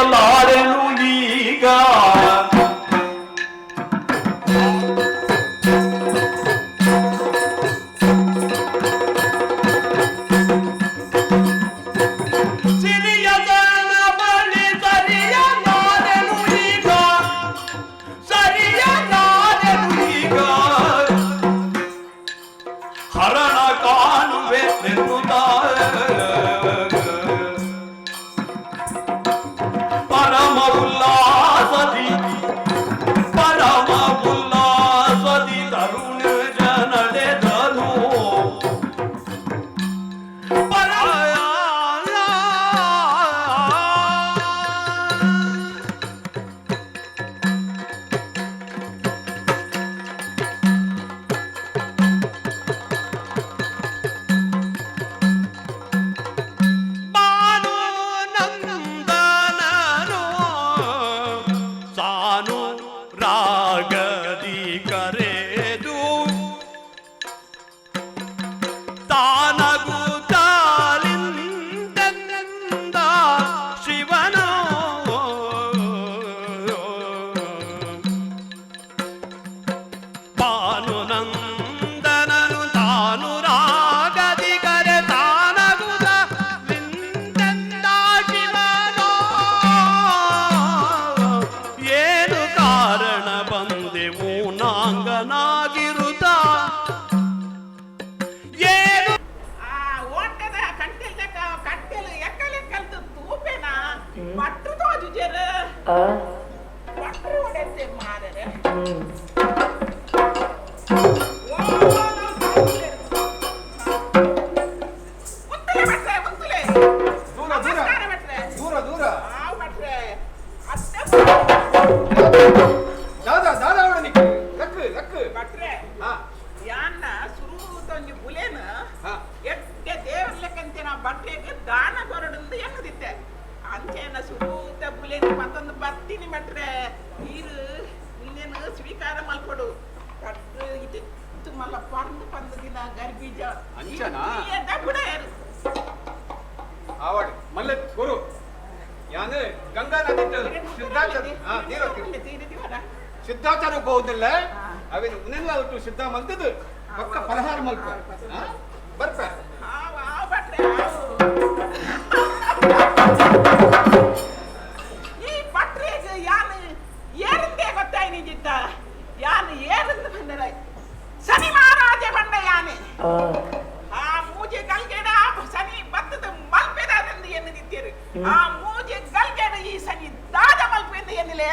ಸಿದ್ಧಾಚಾರ ಹೋಗುದಿಲ್ಲ ಅವೇನು ಉನೆಲ್ಲ ಒಟ್ಟು ಸಿದ್ಧ ಮಲ್ತದು ಪಕ್ಕ ಪಲಹಾರ ಮಲ್ಪ ಬರ್ಪ ಈ ಪಟ್ರೇಗ ಯಾನು ಏರಂದೇ ಗೊತ್ತಾಯಿ ನಿಜಿತ್ತ ಯಾನು ಏರಂದು ಬಂದರ ಶನಿ ಮಹಾರಾಜ ಬಂದ ಯಾನೆ ಆ ಮೂಜೆ ಗಲ್ಗೆಡ ಶನಿ ಬತ್ತದ ಮಲ್ಪೆದಾದಂದು ಎನ್ನುತ್ತಿರು ಆ ಮೂಜೆ ಗಲ್ಗೆಡ ಈ ಶನಿ ದಾದ ಮಲ್ಪೆಂದು ಎನ್ನಿಲೆ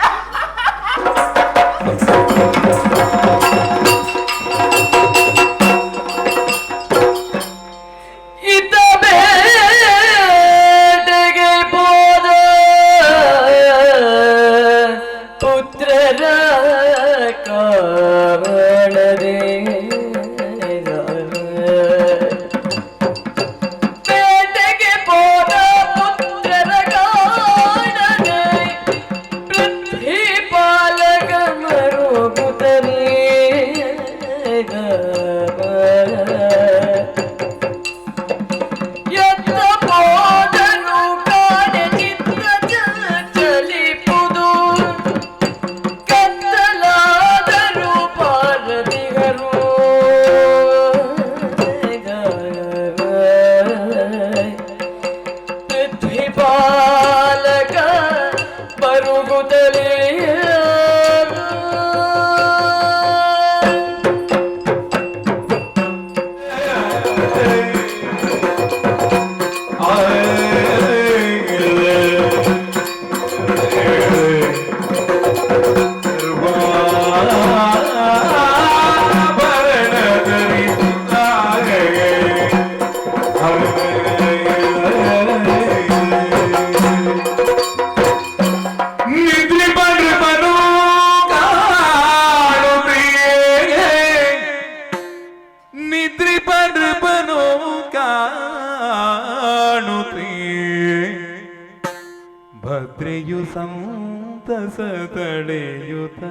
ಭದ್ರೆಯು ಸಂತಸ ತಡೆಯುತ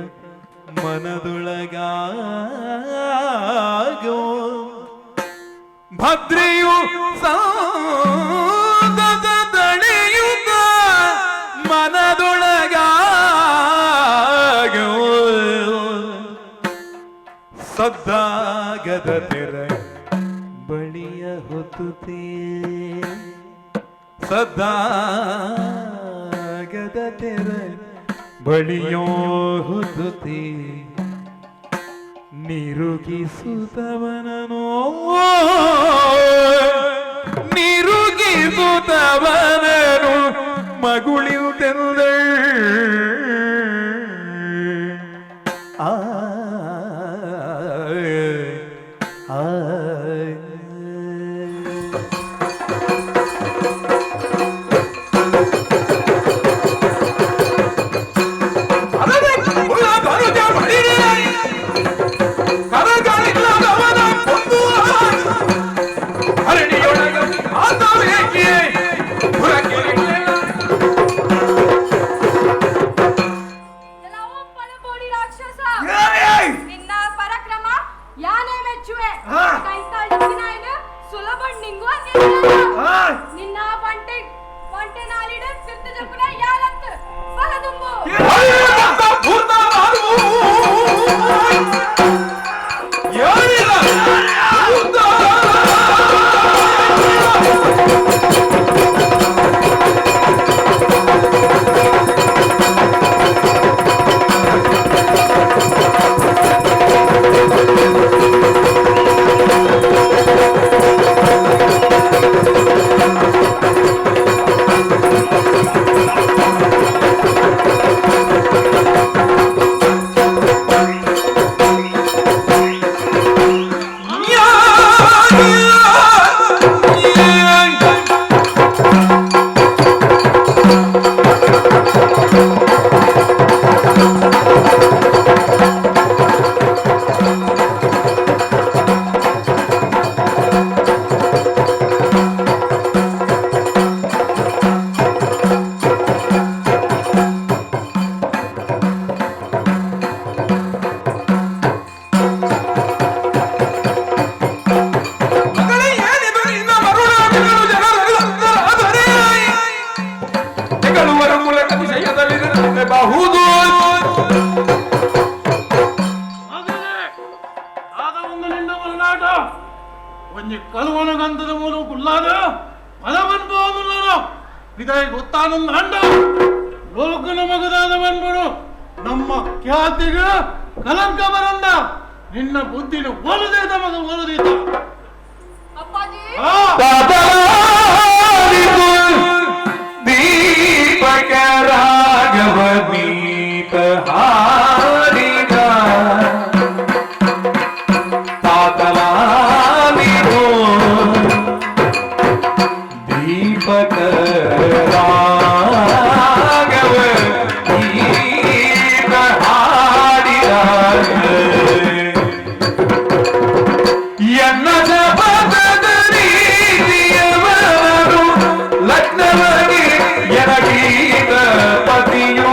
ಮನದೊಳಗಾಗೋ ಭದ್ರೆಯು ಸಂತಸ ತಡೆಯುತ ಮನದೊಳಗಾಗೋ ಸದ್ದಾಗದ ತೆರೆ ಬಳಿಯ ಹೊತ್ತುತ್ತೇ ಸದ್ದಾಗದ ತೆರೆ ಬಳಿಯೋ ಹೊತ್ತುತ್ತೇ ನಿರುಗಿಸುತ್ತವನೋ ನಿರುಗಿಸುತ್ತವನನು ಮಗುಳಿಯುತ್ತೆಂದ ಆ ಬಹುದು ಒಂಜಿ ಕಲುವನ ಗಂಧದ ಮೂಲ ಕುಲ್ಲಾದ ಪದವನ್ಬೋನು ಇದಾಗಿ ಗೊತ್ತಾನೊಂದು ಅಂಡ ಲೋಕನ ಮಗದಾದ ಬಂದ್ಬಿಡು ನಮ್ಮ ಖ್ಯಾತಿಗೆ ಕಲಂಕ ಬರಂದ ನಿನ್ನ ಬುದ್ಧಿನ ಒಲದೈತ ಮಗ ಒಲದೈತ ದೀಪಕ ರಾಘವ ದೀಪ ಹಾರಿಗ ತಾತಲಾಲಿರೋ ದೀಪಕ ರಾಘವ ದೀಪ ಹಾಡಿದ ಎನ್ನದ ಪದದ ರೀತಿಯವರು ಲಗ್ನವನಿ ಎನಗೀತ ಪತಿಯೋ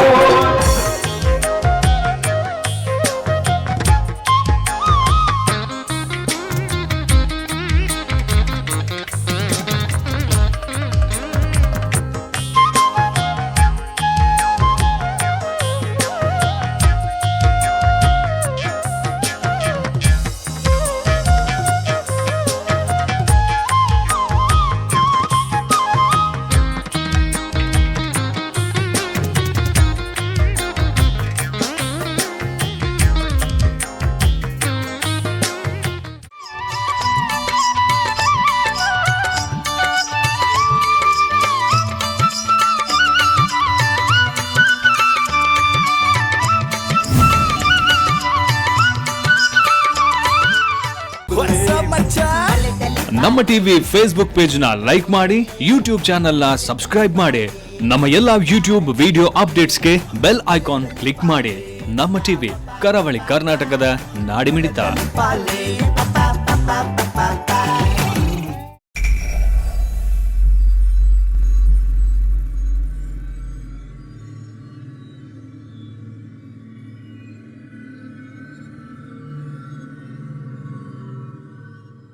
ನಮ್ಮ ಟಿವಿ ಫೇಸ್ಬುಕ್ ಪೇಜ್ ನ ಲೈಕ್ ಮಾಡಿ, ಯೂಟ್ಯೂಬ್ ಚಾನೆಲ್ ನ ಸಬ್ಸ್ಕ್ರೈಬ್ ಮಾಡಿ. ನಮ್ಮ ಎಲ್ಲಾ ಯೂಟ್ಯೂಬ್ ವಿಡಿಯೋ ಅಪ್ಡೇಟ್ಸ್ಗೆ ಬೆಲ್ ಐಕಾನ್ ಕ್ಲಿಕ್ ಮಾಡಿ. ನಮ್ಮ ಟಿವಿ ಕರಾವಳಿ ಕರ್ನಾಟಕದ ನಾಡಿಮಿಡಿತ.